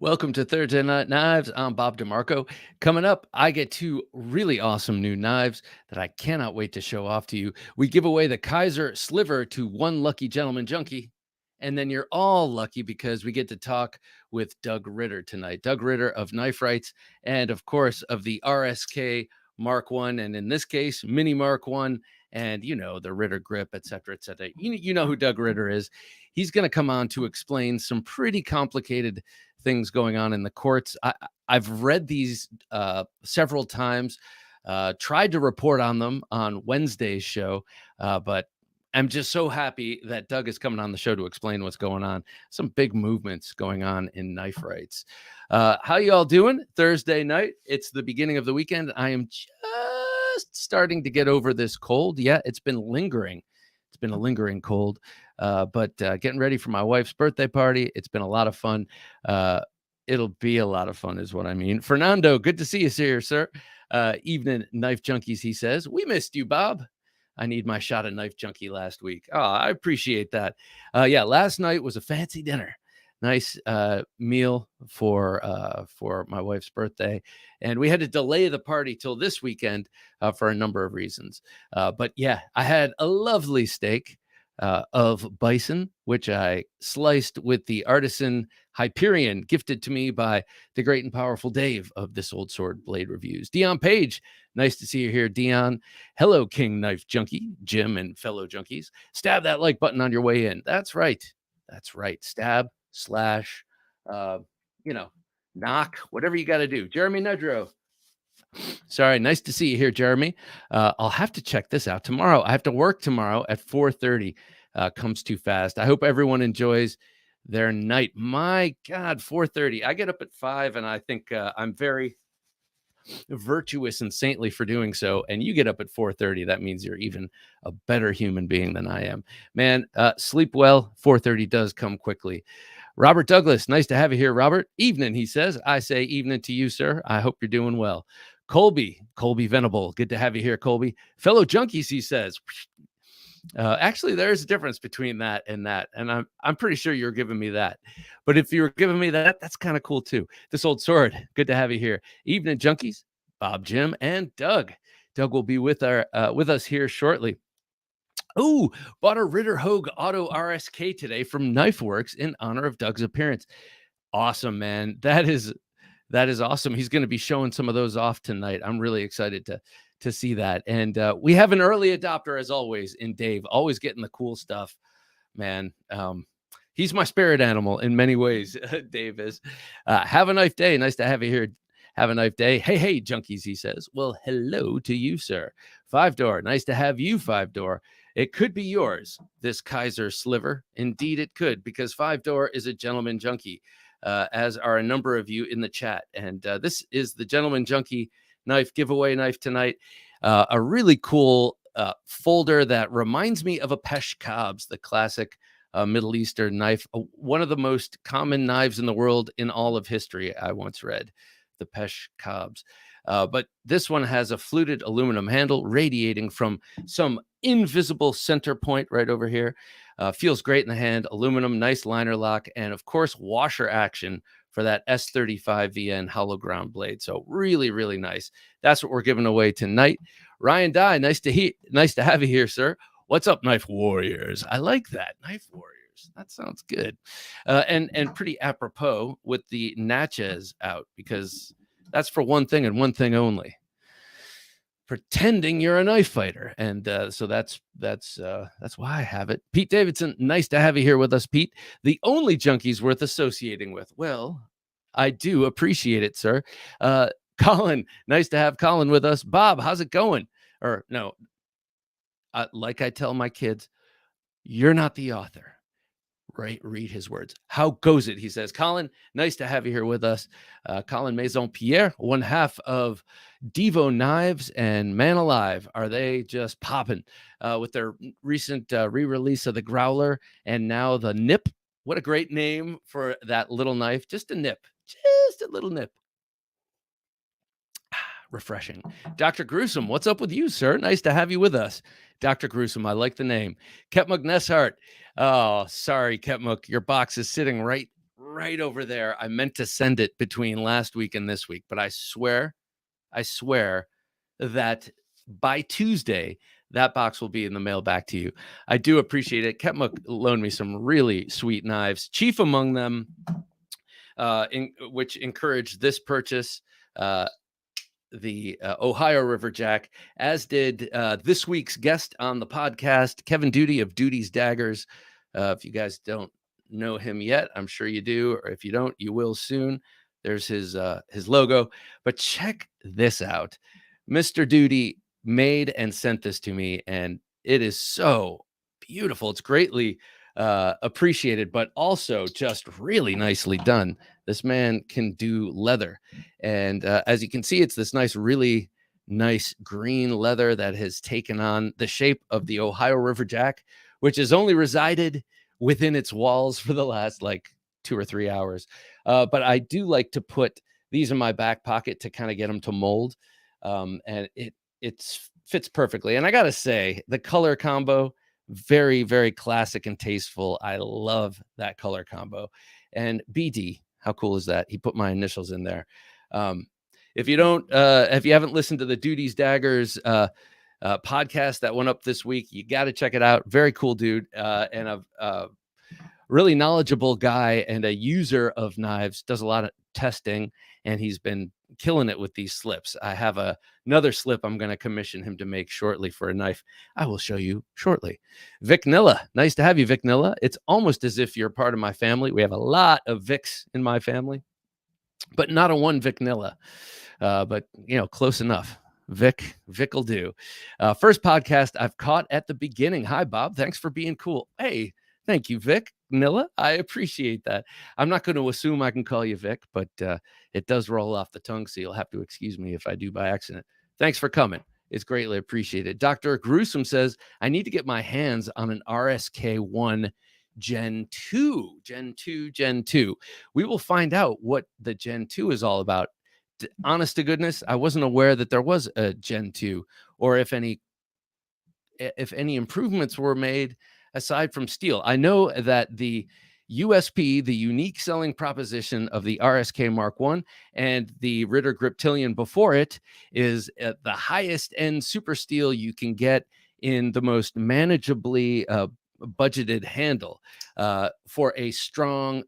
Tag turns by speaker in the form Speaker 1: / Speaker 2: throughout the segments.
Speaker 1: Welcome to Thursday Night Knives. I'm Bob DeMarco. Coming up, I get two really awesome new knives that I cannot wait to show off to you. We give away the Kizer Sliver to one lucky Gentleman Junkie. And then you're all lucky because we get to talk with Doug Ritter tonight. Doug Ritter of Knife Rights and, of course, of the RSK Mark One, and in this case, Mini Mark One, and the Ritter grip, et cetera, et cetera. You know who Doug Ritter is. He's going to come on to explain some pretty complicated things going on in the courts. I've read these several times, tried to report on them on Wednesday's show, but I'm just so happy that Doug is coming on the show to explain what's going on. Some big movements going on in knife rights. How you all doing? Thursday night. It's the beginning of the weekend. I am just starting to get over this cold. Yeah, it's been lingering. It's been a lingering cold, but getting ready for my wife's birthday party. It's been a lot of fun. It'll be a lot of fun is what I mean. Fernando, good to see you here, sir. Evening, Knife Junkies, he says. We missed you, Bob. I need my shot of Knife Junkie last week. Oh, I appreciate that. Yeah, last night was a fancy dinner. Nice meal for my wife's birthday. And we had to delay the party till this weekend for a number of reasons. But yeah, I had a lovely steak of bison, which I sliced with the artisan Hyperion gifted to me by the great and powerful Dave of This Old Sword Blade Reviews. Dion Page, nice to see you here, Dion. Hello, King Knife Junkie, Jim, and fellow junkies. Stab that like button on your way in. That's right. That's right. Stab, slash, knock, whatever you got to do. Jeremy Nedrow. Sorry, nice to see you here, Jeremy. I'll have to check this out tomorrow. I have to work tomorrow at 4:30. Comes too fast. I hope everyone enjoys their night. My God, 4:30. I get up at 5, and I think I'm very virtuous and saintly for doing so. And you get up at 4:30. That means you're even a better human being than I am. Man, sleep well. 4:30 does come quickly. Robert Douglas, nice to have you here, Robert. Evening, he says. I say evening to you, sir. I hope you're doing well. Colby Venable, good to have you here, Colby. Fellow junkies, he says. Actually, there's a difference between that, and I'm pretty sure you're giving me that. But if you're giving me that, that's kind of cool too. This Old Sword, good to have you here. Evening, junkies, Bob, Jim, and Doug. Doug will be with us here shortly. Oh, bought a Ritter Hogue Auto RSK today from KnifeWorks in honor of Doug's appearance. Awesome, man. That is awesome. He's going to be showing some of those off tonight. I'm really excited to see that. And we have an early adopter, as always, in Dave, always getting the cool stuff, man. He's my spirit animal in many ways, Dave is. Have a knife day. Nice to have you here. Have a knife day. Hey, junkies, he says. Well, hello to you, sir. 5-door. Nice to have you, 5-door. It could be yours, this Kizer Sliver. Indeed, it could, because 5-door is a Gentleman Junkie, as are a number of you in the chat. And this is the Gentleman Junkie knife giveaway knife tonight. A really cool folder that reminds me of a Pesh Kabs, the classic Middle Eastern knife. One of the most common knives in the world in all of history, I once read, the Pesh Kabs. But this one has a fluted aluminum handle radiating from some invisible center point right over here. Feels great in the hand. Aluminum, nice liner lock, and of course, washer action for that S35VN hollow ground blade. So really, really nice. That's what we're giving away tonight. Ryan Dye, nice to have you here, sir. What's up, Knife Warriors? I like that. Knife Warriors. That sounds good. And pretty apropos with the Natchez out, because that's for one thing and one thing only. Pretending you're a knife fighter. And so that's why I have it. Pete Davidson, nice to have you here with us, Pete. The only junkies worth associating with. Well, I do appreciate it, sir. Colin, nice to have Colin with us. Bob, how's it going? Or no, like I tell my kids, you're not the author. Right, read his words. How goes it? He says. Colin, nice to have you here with us. Colin Maison Pierre, one half of Devo Knives and Man Alive. Are they just popping with their recent re-release of the Growler and now the Nip? What a great name for that little knife. Just a nip. Just a little nip. Refreshing. Dr. Gruesome, what's up with you, sir? Nice to have you with us. Dr. Gruesome, I like the name. Ketmuk Neshart. Oh, sorry, Ketmuk. Your box is sitting right right over there. I meant to send it between last week and this week, but I swear that by Tuesday, that box will be in the mail back to you. I do appreciate it. Ketmuk loaned me some really sweet knives, chief among them, which encouraged this purchase, the Ohio River Jack, as did this week's guest on the podcast, Kevin Duty of Duty's Daggers. If you guys don't know him yet, I'm sure you do, or if you don't, you will soon. There's his logo. But check this out. Mr. Duty made and sent this to me, and it is so beautiful. It's greatly appreciated, but also just really nicely done. This man can do leather, and as you can see, it's this really nice green leather that has taken on the shape of the Ohio River Jack, which has only resided within its walls for the last like 2 or 3 hours. But I do like to put these in my back pocket to kind of get them to mold. And it fits perfectly. And I got to say, the color combo, very, very classic and tasteful. I love that color combo. And BD, how cool is that? He put my initials in there. If you haven't listened to the Duty's Daggers podcast that went up this week, you got to check it out. Very cool dude, and a really knowledgeable guy and a user of knives, does a lot of testing, and he's been killing it with these slips. I have another slip I'm going to commission him to make shortly for a knife I will show you shortly. Vic Nilla, nice to have you, Vic Nilla. It's almost as if you're part of my family. We have a lot of Vics in my family, but not a one Vic Nilla. But close enough. Vic will do. First podcast I've caught at the beginning. Hi, Bob. Thanks for being cool. Hey, thank you, Vic Nilla. I appreciate that. I'm not going to assume I can call you Vic, but it does roll off the tongue, so you'll have to excuse me if I do by accident. Thanks for coming. It's greatly appreciated. Dr. Gruesome says, I need to get my hands on an RSK1 Gen 2. We will find out what the Gen 2 is all about. Honest to goodness, I wasn't aware that there was a Gen 2, or if any improvements were made aside from steel. I know that the USP, the unique selling proposition of the RSK Mark I and the Ritter Griptilian before it, is at the highest end super steel you can get in the most manageably budgeted handle for a strong,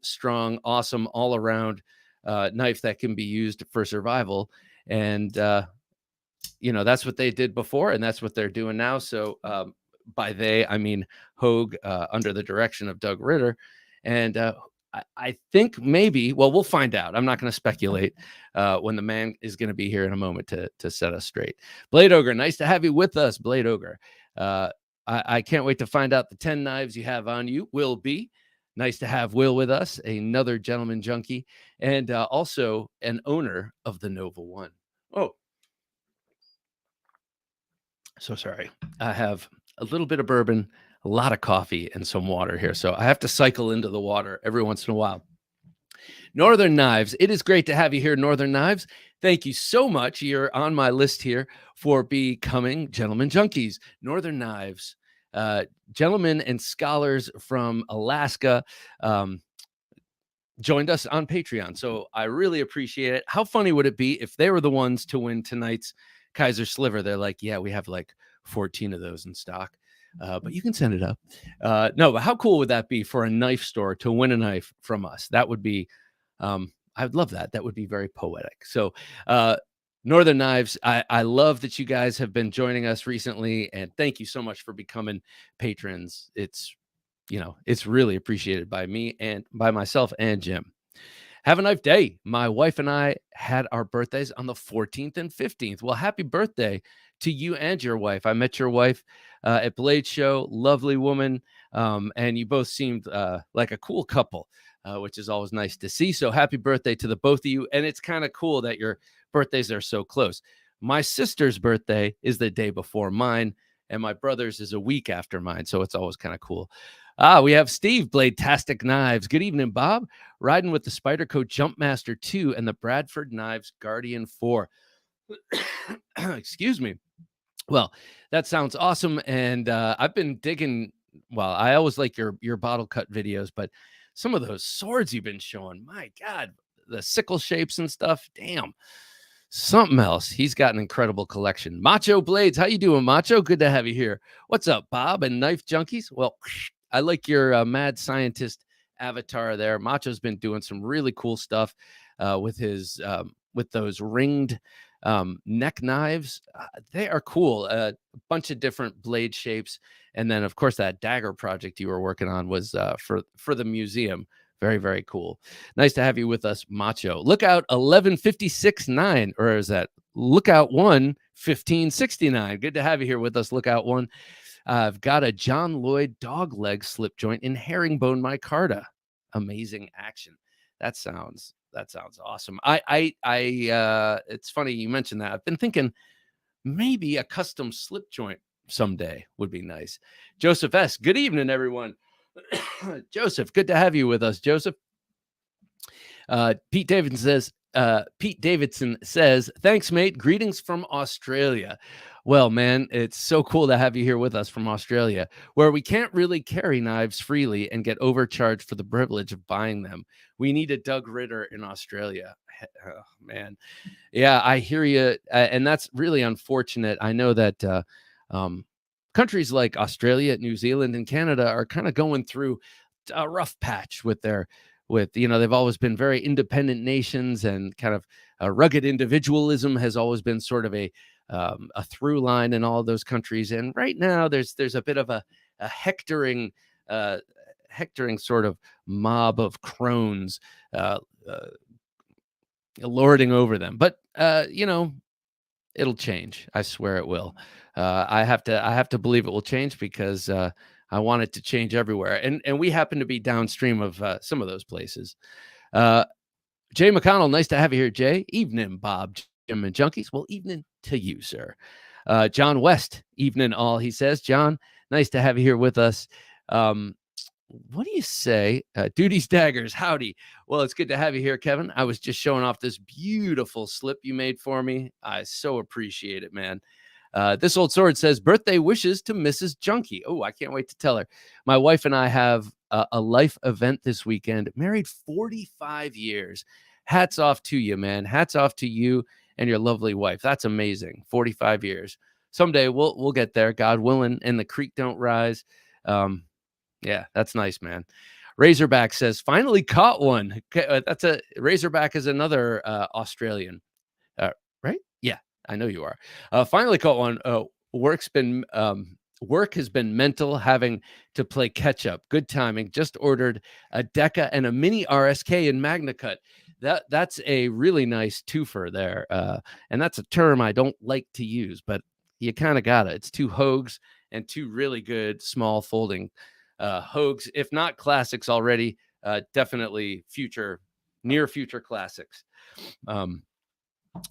Speaker 1: awesome all around knife that can be used for survival. And that's what they did before, and that's what they're doing now. So by they, I mean Hogue, under the direction of Doug Ritter. And I think maybe, well, we'll find out. I'm not going to speculate when the man is going to be here in a moment to set us straight. Blade Ogre, nice to have you with us, Blade Ogre. I can't wait to find out the 10 knives you have on you. Will be nice to have Will with us, another Gentleman Junkie, and also an owner of the Nova One. Oh, so sorry. I have a little bit of bourbon, a lot of coffee, and some water here. So I have to cycle into the water every once in a while. Northern Knives, it is great to have you here, Northern Knives. Thank you so much. You're on my list here for becoming Gentleman Junkies. Northern Knives, gentlemen and scholars from Alaska, joined us on Patreon. So I really appreciate it. How funny would it be if they were the ones to win tonight's Kizer Sliver? They're like, yeah, we have like 14 of those in stock, but you can send it up. No, but how cool would that be for a knife store to win a knife from us? That would be, I'd love that. That would be very poetic. So, Northern Knives, I love that you guys have been joining us recently, and thank you so much for becoming patrons. It's really appreciated by me and by myself and Jim. Have a nice day. My wife and I had our birthdays on the 14th and 15th. Well, happy birthday to you and your wife. I met your wife at Blade Show. Lovely woman. And you both seemed like a cool couple, which is always nice to see. So happy birthday to the both of you. And it's kind of cool that your birthdays are so close. My sister's birthday is the day before mine, and my brother's is a week after mine. So it's always kind of cool. We have Steve, Blade-tastic Knives. Good evening, Bob. Riding with the Spyderco Jumpmaster 2 and the Bradford Knives Guardian 4. Excuse me. Well, that sounds awesome. And I've been digging. Well, I always like your bottle cut videos, but some of those swords you've been showing. My God, the sickle shapes and stuff. Damn. Something else. He's got an incredible collection. Macho Blades, how you doing, Macho? Good to have you here. What's up, Bob and Knife Junkies? Well, I like your mad scientist avatar there. Macho's been doing some really cool stuff with his with those ringed neck knives. They are cool. A bunch of different blade shapes, and then of course that dagger project you were working on was for the museum. Very, very cool. Nice to have you with us, Macho. Lookout 1156.9, or is that Lookout 1 1569? Good to have you here with us, Lookout 1. I've got a John Lloyd dog leg slip joint in herringbone micarta. Amazing action. That sounds awesome. It's funny you mentioned that. I've been thinking maybe a custom slip joint someday would be nice. Joseph S. Good evening, everyone. Joseph, good to have you with us, Joseph. Pete Davidson says, thanks, mate. Greetings from Australia. Well, man, it's so cool to have you here with us from Australia, where we can't really carry knives freely and get overcharged for the privilege of buying them. We need a Doug Ritter in Australia. Oh, man. Yeah, I hear you. And that's really unfortunate. I know that countries like Australia, New Zealand, and Canada are kind of going through a rough patch with they've always been very independent nations, and kind of rugged individualism has always been sort of a through line in all of those countries. And right now there's a bit of a hectoring sort of mob of crones lording over them. But it'll change. I swear it will. I have to believe it will change, because I want it to change everywhere. And we happen to be downstream of some of those places. Jay McConnell, nice to have you here, Jay. Evening, Bob, Gentleman Junkies. Well, evening to you, sir. John West, evening all, he says. John, nice to have you here with us. What do you say? Duty's Daggers, howdy. Well, it's good to have you here, Kevin. I was just showing off this beautiful slip you made for me. I so appreciate it, man. This old sword says, birthday wishes to Mrs. Junkie. Oh, I can't wait to tell her. My wife and I have a life event this weekend. Married 45 years. Hats off to you, man. Hats off to you and your lovely wife. That's amazing. 45 years. Someday we'll get there, God willing, and the creek don't rise. Yeah, that's nice, man. Razorback says, finally caught one. Okay, that's a Razorback is another Australian, right? Yeah, I know you are. Finally caught one. Work has been mental, having to play catch up. Good timing. Just ordered a Deca and a mini RSK in Magna Cut. That's a really nice twofer there. And that's a term I don't like to use, but you kind of got it. It's two Hogues and two really good small folding Hogues, if not classics already, definitely near future classics.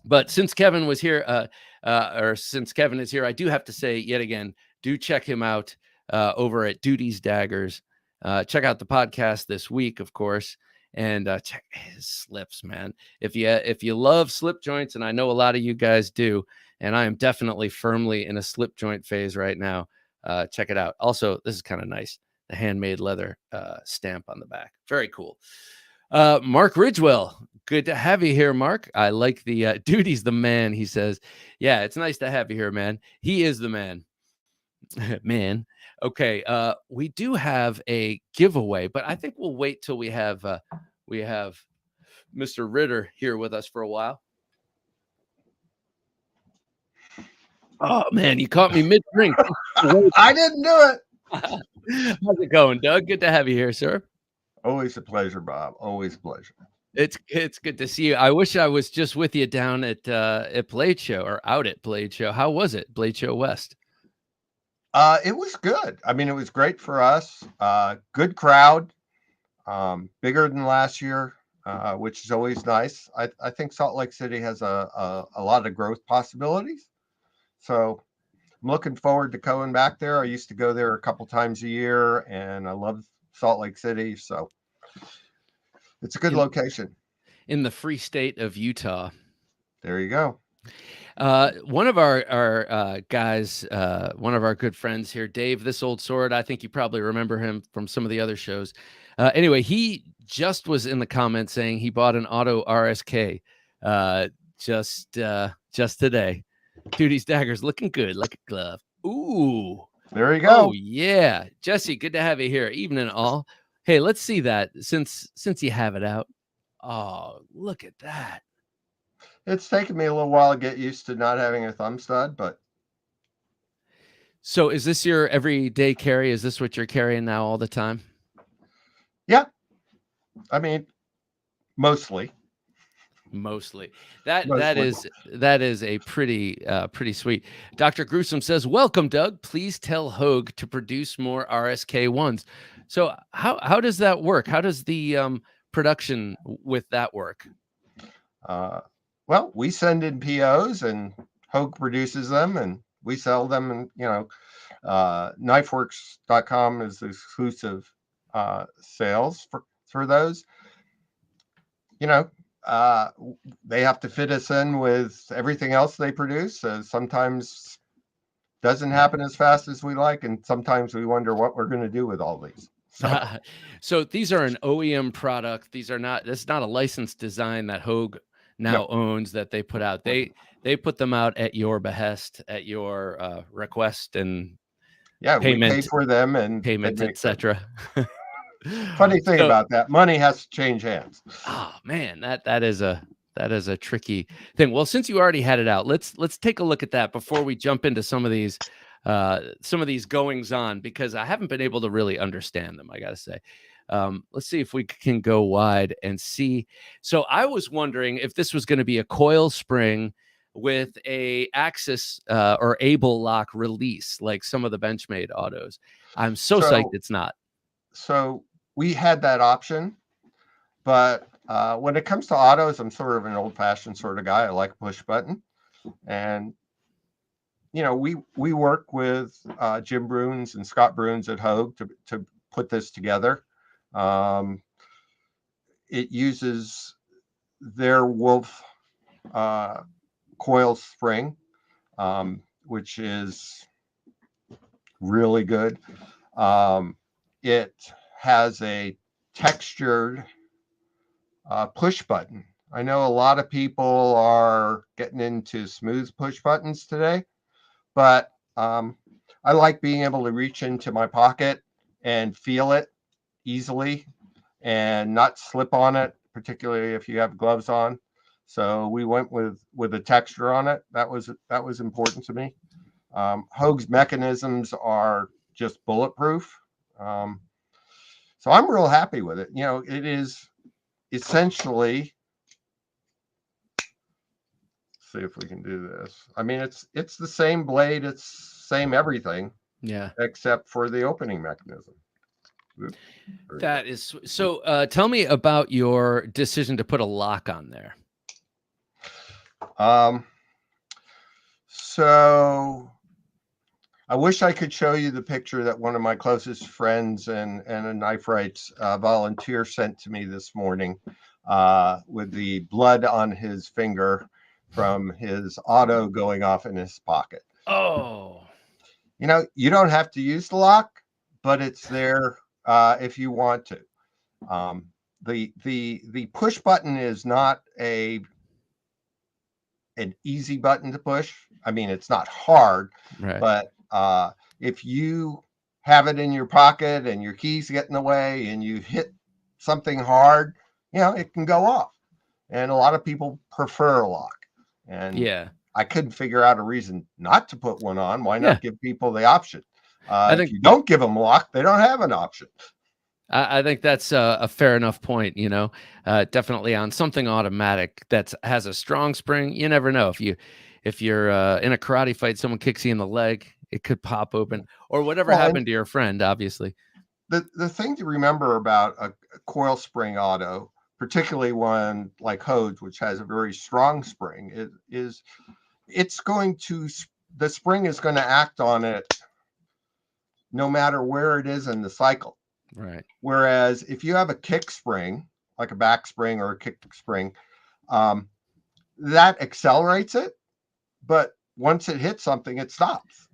Speaker 1: But since Kevin was here, since Kevin is here, I do have to say yet again, do check him out over at Duty's Daggers. Check out the podcast this week, of course, and check his slips, man. If you love slip joints, and I know a lot of you guys do, and I am definitely firmly in a slip joint phase right now, check it out. Also, this is kind of nice. The handmade leather stamp on the back. Very cool. Mark Ridgewell, good to have you here, Mark. I like the Duty's the man, he says. Yeah, it's nice to have you here, man. He is the man. Man. Okay, we do have a giveaway, but I think we'll wait till we have Mr. Ritter here with us for a while. Oh man, you caught me mid-drink.
Speaker 2: I didn't do it.
Speaker 1: How's it going, Doug? Good to have you here, sir.
Speaker 2: Always a pleasure, Bob. Always a pleasure.
Speaker 1: It's good to see you. I wish I was just with you down at Blade Show, or out at Blade Show. How was it, Blade Show West?
Speaker 2: It was good. I mean, it was great for us. Good crowd, bigger than last year, which is always nice. I think Salt Lake City has a lot of growth possibilities. So I'm looking forward to going back there. I used to go there a couple times a year, and I love Salt Lake City. So it's a good location.
Speaker 1: In the free state of Utah.
Speaker 2: There you go.
Speaker 1: One of our guys, one of our good friends here, Dave, this old sword, I think you probably remember him from some of the other shows. Anyway, he just was in the comments saying he bought an auto RSK just today. Dude, these daggers looking good, like a glove. Ooh.
Speaker 2: There you
Speaker 1: Oh
Speaker 2: go.
Speaker 1: yeah. Jesse, good to have you here. Evening all. Hey, let's see that since you have it out. Oh, look at that.
Speaker 2: It's taken me a little while to get used to not having a thumb stud, but
Speaker 1: So is this your everyday carry? Is this what you're carrying now all the time?
Speaker 2: yeah, I mean, mostly.
Speaker 1: That
Speaker 2: Mostly.
Speaker 1: is a pretty sweet. Dr. Gruesome says, welcome, Doug. Please tell Hogue to produce more RSK ones. So how does that work? How does the production with that work?
Speaker 2: Well, we send in POs and Hogue produces them and we sell them, and knifeworks.com is exclusive sales for those. They have to fit us in with everything else they produce. So sometimes doesn't happen as fast as we like, and sometimes we wonder what we're going to do with all these.
Speaker 1: So these are an OEM product. This is not a licensed design that Hogue now owns that they put out. They put them out at your behest, at your request, and payment,
Speaker 2: we pay for them and
Speaker 1: payment, etc.
Speaker 2: Funny thing about that, money has to change hands.
Speaker 1: Oh man, that is a tricky thing. Well, since you already had it out, let's take a look at that before we jump into some of these goings on, because I haven't been able to really understand them, I gotta say. Let's see if we can go wide and see. So I was wondering if this was going to be a coil spring with a axis or able lock release like some of the Benchmade autos. I'm so psyched it's not.
Speaker 2: So we had that option, but when it comes to autos, I'm sort of an old-fashioned sort of guy. I like a push button, and we work with Jim Bruins and Scott Bruins at Hogue to put this together. It uses their Wolf coil spring, which is really good. It has a textured push button. I know a lot of people are getting into smooth push buttons today, but I like being able to reach into my pocket and feel it easily and not slip on it, particularly if you have gloves on. So we went with a texture on it. That was important to me. Hogue's mechanisms are just bulletproof. So I'm real happy with it. It is essentially, see if we can do this. I mean, it's the same blade, it's same everything.
Speaker 1: Yeah.
Speaker 2: Except for the opening mechanism. Oops.
Speaker 1: That is so. Tell me about your decision to put a lock on there.
Speaker 2: So I wish I could show you the picture that one of my closest friends and a Knife Rights volunteer sent to me this morning with the blood on his finger from his auto going off in his pocket.
Speaker 1: Oh.
Speaker 2: You don't have to use the lock, but it's there if you want to. The push button is not an easy button to push. I mean, it's not hard,
Speaker 1: right.
Speaker 2: But if you have it in your pocket and your keys get in the way and you hit something hard, it can go off. And a lot of people prefer a lock. And
Speaker 1: yeah,
Speaker 2: I couldn't figure out a reason not to put one on. Why not give people the option? If you don't give them a lock, they don't have an option.
Speaker 1: I think that's a fair enough point. Definitely on something automatic that has a strong spring. You never know if you're in a karate fight, someone kicks you in the leg, it could pop open, or whatever happened to your friend. Obviously,
Speaker 2: the thing to remember about a coil spring auto, particularly one like Hogue, which has a very strong spring, is the spring is going to act on it no matter where it is in the cycle.
Speaker 1: Right.
Speaker 2: Whereas if you have a kick spring, like a back spring or a kick spring, that accelerates it, but once it hits something, it stops.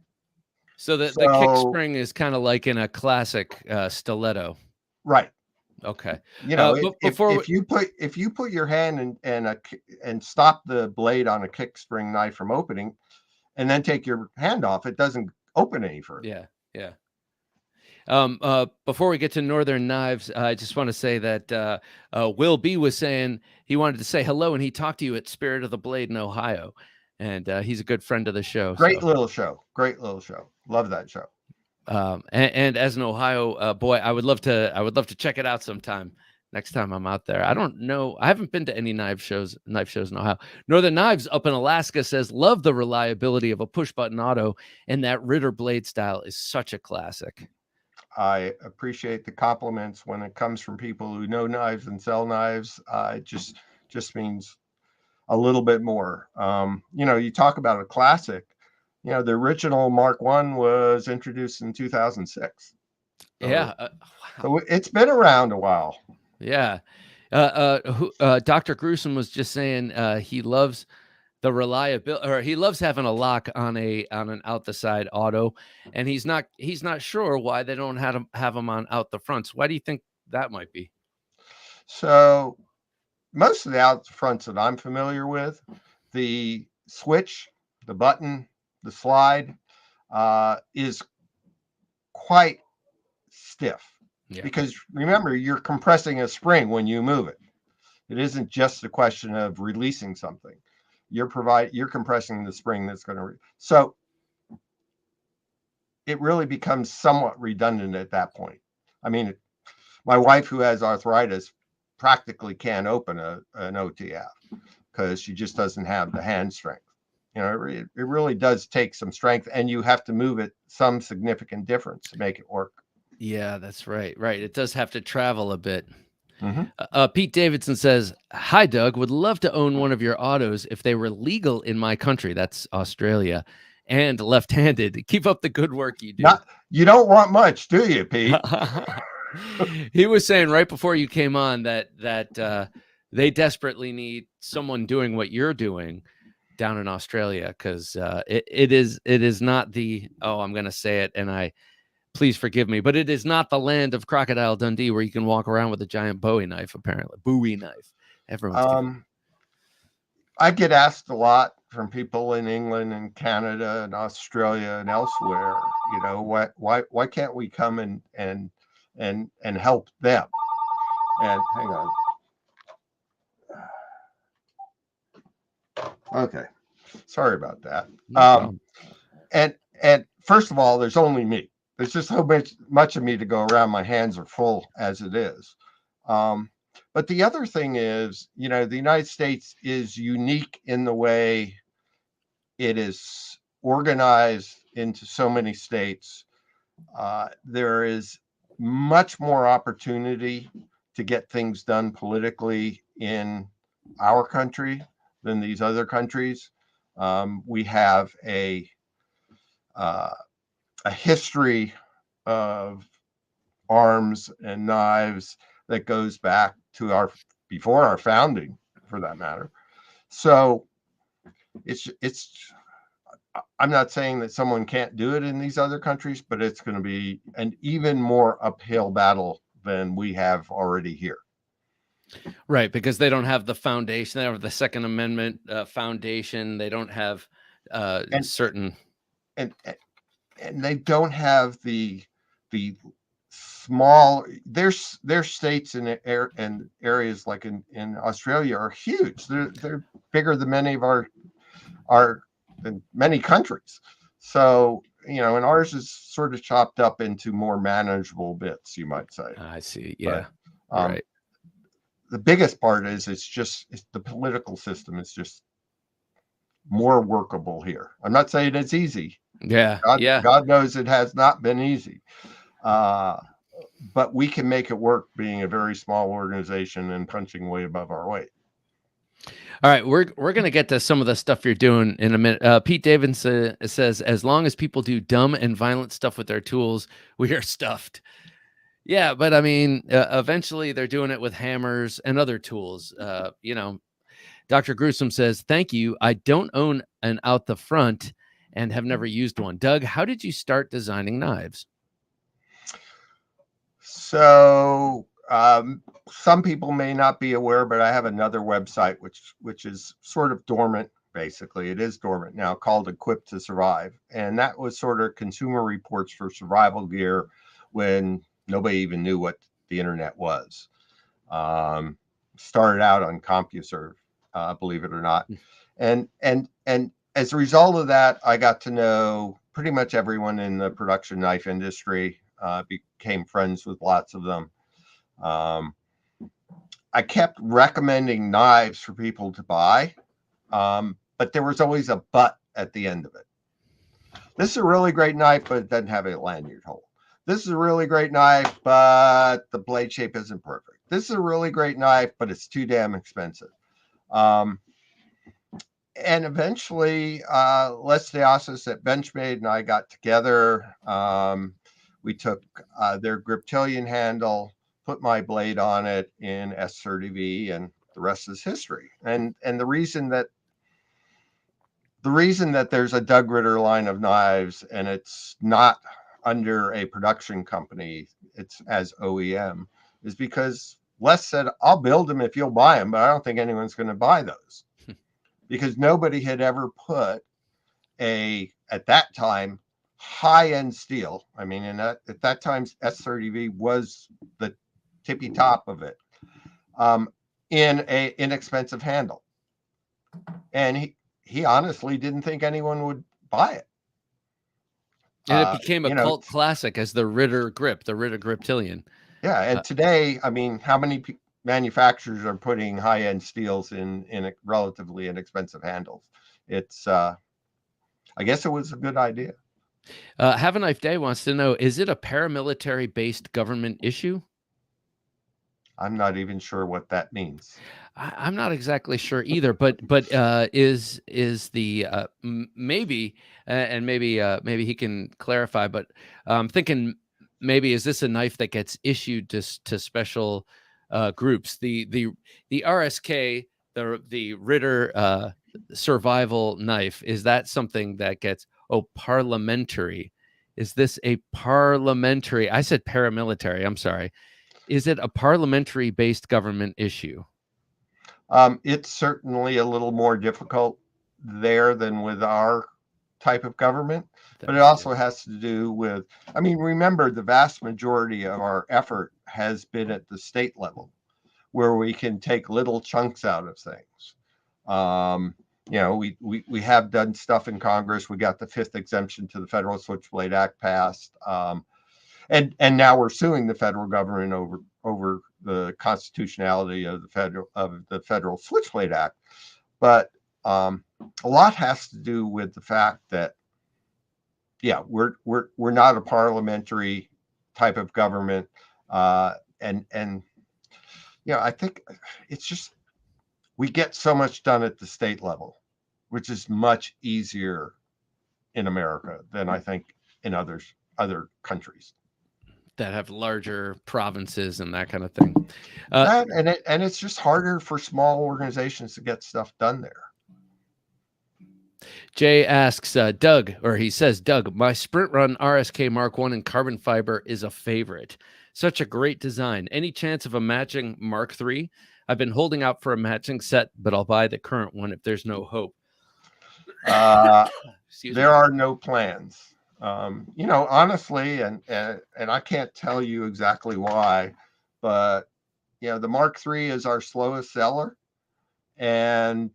Speaker 1: So the kick spring is kind of like in a classic stiletto.
Speaker 2: Right.
Speaker 1: Okay.
Speaker 2: You know,
Speaker 1: But before
Speaker 2: if you put your hand and stop the blade on a kick spring knife from opening, and then take your hand off, it doesn't open any further.
Speaker 1: yeah, yeah. Before we get to Northern Knives, I just want to say that Will B was saying he wanted to say hello, and he talked to you at Spirit of the Blade in Ohio, and he's a good friend of the show.
Speaker 2: Great little show. Great little show. Love that show.
Speaker 1: And as an Ohio boy, I would love to check it out sometime. Next time I'm out there. I don't know. I haven't been to any knife shows in Ohio. Northern Knives up in Alaska says, love the reliability of a push button auto, and that Ritter blade style is such a classic.
Speaker 2: I appreciate the compliments when it comes from people who know knives and sell knives. It just means a little bit more. You know, you talk about a classic. You know, the original Mark I was introduced in 2006.
Speaker 1: Yeah.
Speaker 2: Wow. So it's been around a while.
Speaker 1: Yeah. Dr. Gruesome was just saying he loves the reliability, or he loves having a lock on an out the side auto, and he's not sure why they don't have them on out the fronts. Why do you think that might be?
Speaker 2: So most of the out fronts that I'm familiar with, the switch, the button, the slide is quite stiff. Yeah. Because remember, you're compressing a spring when you move it. It isn't just a question of releasing something. You're compressing the spring that's going to. So it really becomes somewhat redundant at that point. I mean, my wife, who has arthritis, practically can't open an OTF because she just doesn't have the hand strength. You know, it really does take some strength, and you have to move it some significant difference to make it work.
Speaker 1: Yeah, that's right. Right. It does have to travel a bit.
Speaker 2: Mm-hmm.
Speaker 1: Pete Davidson says, hi, Doug. Would love to own one of your autos if they were legal in my country. That's Australia. And left-handed. Keep up the good work you do.
Speaker 2: You don't want much, do you, Pete?
Speaker 1: He was saying right before you came on that they desperately need someone doing what you're doing down in Australia, because it is not the, I'm going to say it, and please forgive me, but it is not the land of Crocodile Dundee where you can walk around with a giant Bowie knife, apparently. Bowie knife. Everyone's
Speaker 2: I get asked a lot from people in England and Canada and Australia and elsewhere, you know, why can't we come and help them? And hang on. Okay. Sorry about that.
Speaker 1: No
Speaker 2: and first of all, there's only me. There's just so much of me to go around. My hands are full as it is. But the other thing is, you know, the United States is unique in the way it is organized into so many states. There is much more opportunity to get things done politically in our country than these other countries. We have a history of arms and knives that goes back to before our founding, for that matter. So I'm not saying that someone can't do it in these other countries, but it's going to be an even more uphill battle than we have already here.
Speaker 1: Right, because they don't have the foundation. They don't have the Second Amendment foundation. They don't have certain,
Speaker 2: and they don't have the small. There's states and areas like in Australia are huge. They're bigger than many of our in many countries. So, you know, and ours is sort of chopped up into more manageable bits, you might say.
Speaker 1: I see. Yeah.
Speaker 2: But,
Speaker 1: right.
Speaker 2: The biggest part is it's the political system is just more workable here. I'm not saying it's easy.
Speaker 1: Yeah.
Speaker 2: God knows it has not been easy. But we can make it work being a very small organization and punching way above our weight.
Speaker 1: All right, we're going to get to some of the stuff you're doing in a minute. Pete Davidson says, as long as people do dumb and violent stuff with their tools, we are stuffed. Yeah, but I mean, eventually they're doing it with hammers and other tools. You know, Dr. Gruesome says, thank you. I don't own an out the front and have never used one. Doug, how did you start designing knives?
Speaker 2: So Some people may not be aware, but I have another website which is sort of dormant. Basically, it is dormant now, called Equipped to Survive, and that was sort of consumer reports for survival gear when nobody even knew what the internet was. Started out on CompuServe, believe it or not, and as a result of that, I got to know pretty much everyone in the production knife industry. Became friends with lots of them. I kept recommending knives for people to buy, but there was always a but at the end of it. This is a really great knife, but it doesn't have a lanyard hole. This is a really great knife, but the blade shape isn't perfect. This is a really great knife, but it's too damn expensive. And eventually, Les Diasis at Benchmade and I got together. We took their Griptilian handle, put my blade on it in S30V, and the rest is history. And the reason that there's a Doug Ritter line of knives and it's not under a production company, it's as OEM, is because Les said, I'll build them if you'll buy them, but I don't think anyone's going to buy those. Because nobody had ever put at that time, high-end steel. I mean, at that time, S30V was the tippy top of it, in a inexpensive handle. And he honestly didn't think anyone would buy it.
Speaker 1: And it became a cult classic as the Ritter grip, the Ritter Griptilian.
Speaker 2: Yeah, and today, I mean, how many manufacturers are putting high-end steels in relatively inexpensive handles? It's, I guess it was a good idea.
Speaker 1: Have a Knife Day wants to know, is it a paramilitary-based government issue?
Speaker 2: I'm not even sure what that means.
Speaker 1: I'm not exactly sure either, but is the maybe and maybe he can clarify, but I'm thinking maybe is this a knife that gets issued to special groups? The RSK, the Ritter survival knife, is that something that gets parliamentary? Is this a parliamentary? I said paramilitary. I'm sorry. Is it a parliamentary-based government issue?
Speaker 2: It's certainly a little more difficult there than with our type of government, but it also has to do with, I mean, remember, the vast majority of our effort has been at the state level, where we can take little chunks out of things. We have done stuff in Congress. We got the 5th exemption to the Federal Switchblade Act passed. And now we're suing the federal government over the constitutionality of the Federal Switchblade Act. But a lot has to do with the fact that, we're not a parliamentary type of government, and I think it's just we get so much done at the state level, which is much easier in America than I think in other countries
Speaker 1: that have larger provinces and that kind of thing.
Speaker 2: And it's just harder for small organizations to get stuff done there.
Speaker 1: Jay asks, Doug, or he says, Doug, my Sprint Run RSK Mark I in carbon fiber is a favorite. Such a great design. Any chance of a matching Mark III? I've been holding out for a matching set, but I'll buy the current one if there's no hope.
Speaker 2: There are no plans. Honestly, and I can't tell you exactly why, but the Mark III is our slowest seller, and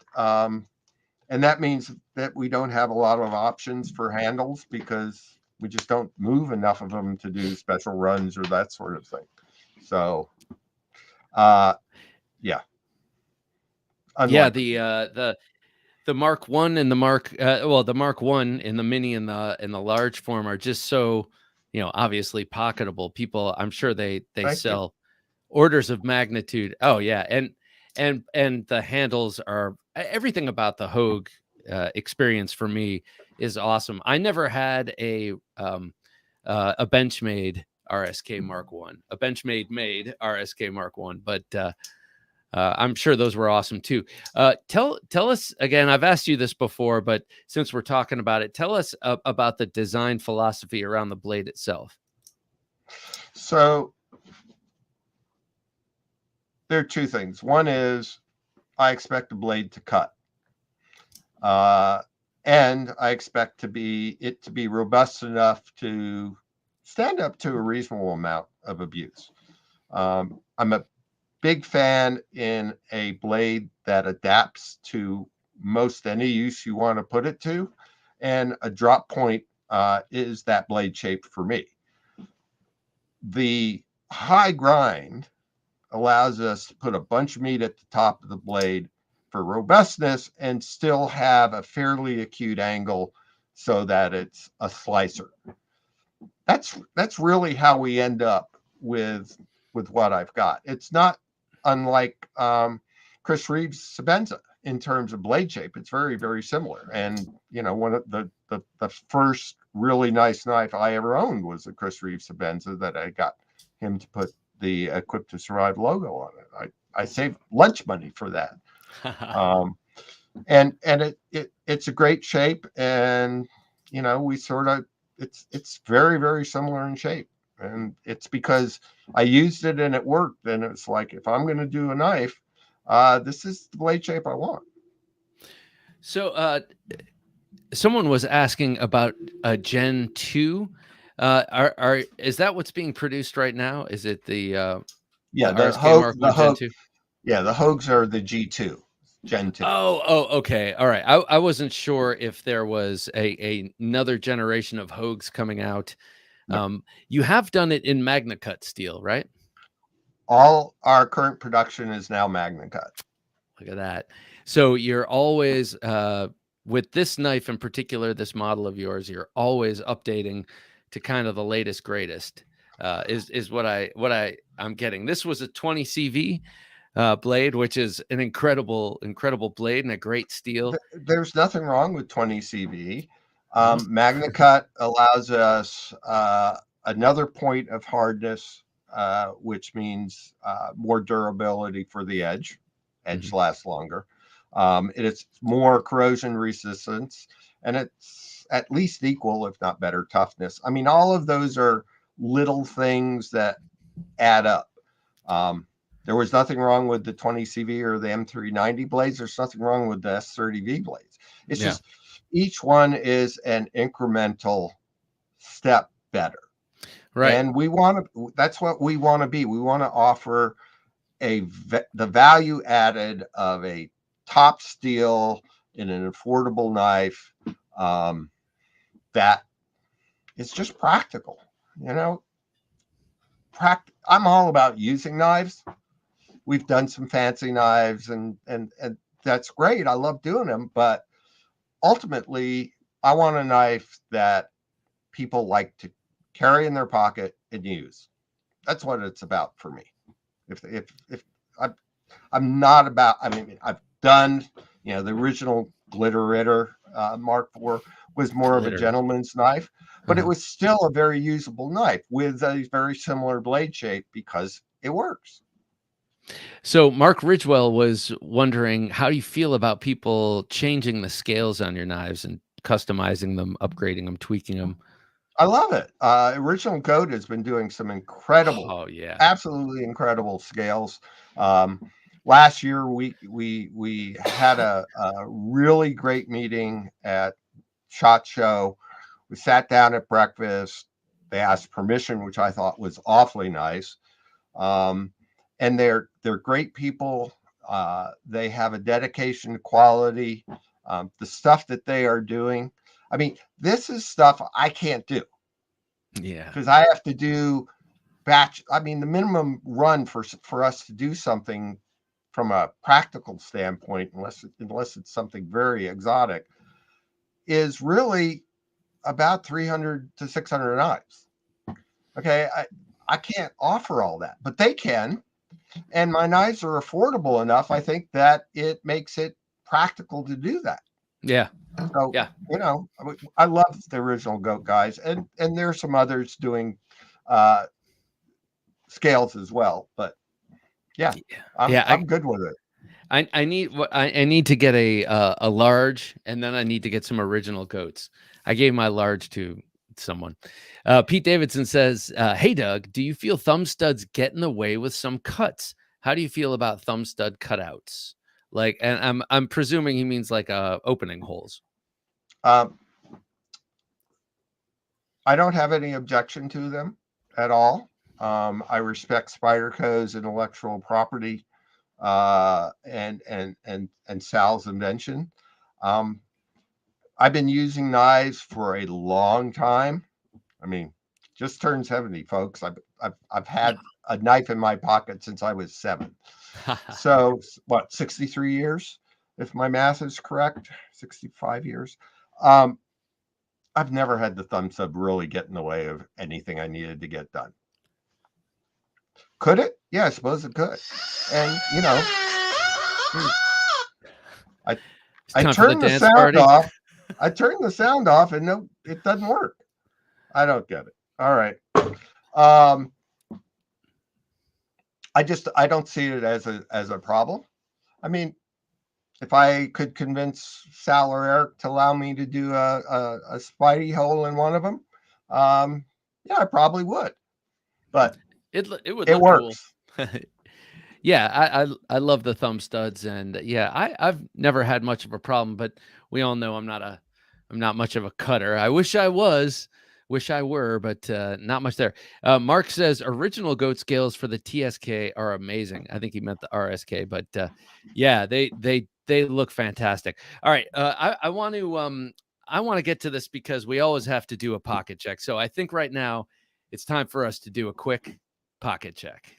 Speaker 2: that means that we don't have a lot of options for handles because we just don't move enough of them to do special runs or that sort of thing. So,
Speaker 1: the Mark I and the the Mark I in the mini and the large form are just so, obviously pocketable. People, I'm sure they sell orders of magnitude. Oh yeah. And the handles are, everything about the Hogue experience for me is awesome. I never had a Benchmade RSK Mark I, a Benchmade made RSK Mark I, but I'm sure those were awesome too. Tell us again, I've asked you this before, but since we're talking about it, tell us about the design philosophy around the blade itself.
Speaker 2: So there are two things. One is I expect the blade to cut. And I expect it to be robust enough to stand up to a reasonable amount of abuse. I'm a big fan in a blade that adapts to most any use you want to put it to, and a drop point is that blade shape for me. The high grind allows us to put a bunch of meat at the top of the blade for robustness and still have a fairly acute angle so that it's a slicer. That's really how we end up with what I've got. It's not unlike Chris Reeves' Sebenza in terms of blade shape. It's very, very similar. And one of the first really nice knife I ever owned was a Chris Reeves Sebenza that I got him to put the Equipped to Survive logo on it. I saved lunch money for that. And it's a great shape, and we sort of it's very, very similar in shape, and it's because I used it and it worked, and it's like, if I'm going to do a knife, this is the blade shape I want.
Speaker 1: So someone was asking about Gen 2. Is that what's being produced right now? Is it the RSK Mark 1 Gen 2?
Speaker 2: Yeah, the Hogues are the G2, Gen 2.
Speaker 1: Oh, okay. All right. I wasn't sure if there was another generation of Hogues coming out. No. You have done it in Magna Cut steel, right?
Speaker 2: All our current production is now Magna Cut.
Speaker 1: Look at that. So you're always, with this knife in particular, this model of yours, you're always updating to kind of the latest, greatest, is what I'm getting. This was a 20 CV blade, which is an incredible blade and a great steel.
Speaker 2: There's nothing wrong with 20 CV. Magna Cut allows us another point of hardness, which means more durability for the edge. Edge lasts longer. It's more corrosion resistance, and it's at least equal, if not better, toughness. I mean, all of those are little things that add up. There was nothing wrong with the 20 CV or the M390 blades. There's nothing wrong with the S30V blades. It's just each one is an incremental step better. Right. And that's what we want to be. We want to offer the value added of a top steel in an affordable knife that is just practical. I'm all about using knives. We've done some fancy knives, and that's great. I love doing them, but ultimately, I want a knife that people like to carry in their pocket and use. That's what it's about for me. If I'm not about, I mean, I've done, the original Glitter Ritter Mark IV was more of a gentleman's knife, but it was still a very usable knife with a very similar blade shape because it works.
Speaker 1: So Mark Ridgewell was wondering, how do you feel about people changing the scales on your knives and customizing them, upgrading them, tweaking them?
Speaker 2: I love it. Original Code has been doing some incredible, absolutely incredible scales. Last year, we had a really great meeting at SHOT Show. We sat down at breakfast. They asked permission, which I thought was awfully nice. And they're great people. They have a dedication to quality. The stuff that they are doing, I mean, this is stuff I can't do.
Speaker 1: Yeah.
Speaker 2: Because I have to do batch. I mean, the minimum run for us to do something from a practical standpoint, unless it's something very exotic, is really about 300 to 600 knives. Okay, I can't offer all that, but they can. And my knives are affordable enough, I think, that it makes it practical to do that.
Speaker 1: Yeah.
Speaker 2: So, I love the Original Goat guys, and there's some others doing scales as well. But I'm good with it.
Speaker 1: I need to get a large, and then I need to get some Original Goats. I gave my large to someone. Pete Davidson says, "Hey Doug, do you feel thumb studs get in the way with some cuts? how do you feel about thumb stud cutouts? Like, and I'm presuming he means like opening holes.
Speaker 2: Um, I don't have any objection to them at all. I respect Spyderco's intellectual property and Sal's invention. I've been using knives for a long time. I mean, just turned 70, folks. I've had a knife in my pocket since I was 7. So what, 63 years, if my math is correct, 65 years. I've never had the thumb stud really get in the way of anything I needed to get done. Could it? Yeah, I suppose it could. And I turned the sound off. I turned the sound off, and no, it doesn't work. I don't get it. All right. I don't see it as a problem. I mean, if I could convince Sal or Eric to allow me to do a spidey hole in one of them, yeah, I probably would. But
Speaker 1: it
Speaker 2: works.
Speaker 1: Cool. Yeah, I love the thumb studs, and yeah, I've never had much of a problem. But we all know I'm not much of a cutter. I wish I was. Wish I were, but not much there. Mark says original goat scales for the TSK are amazing. I think he meant the RSK, but yeah, they look fantastic. All right, I want to get to this because we always have to do a pocket check. So I think right now it's time for us to do a quick pocket check.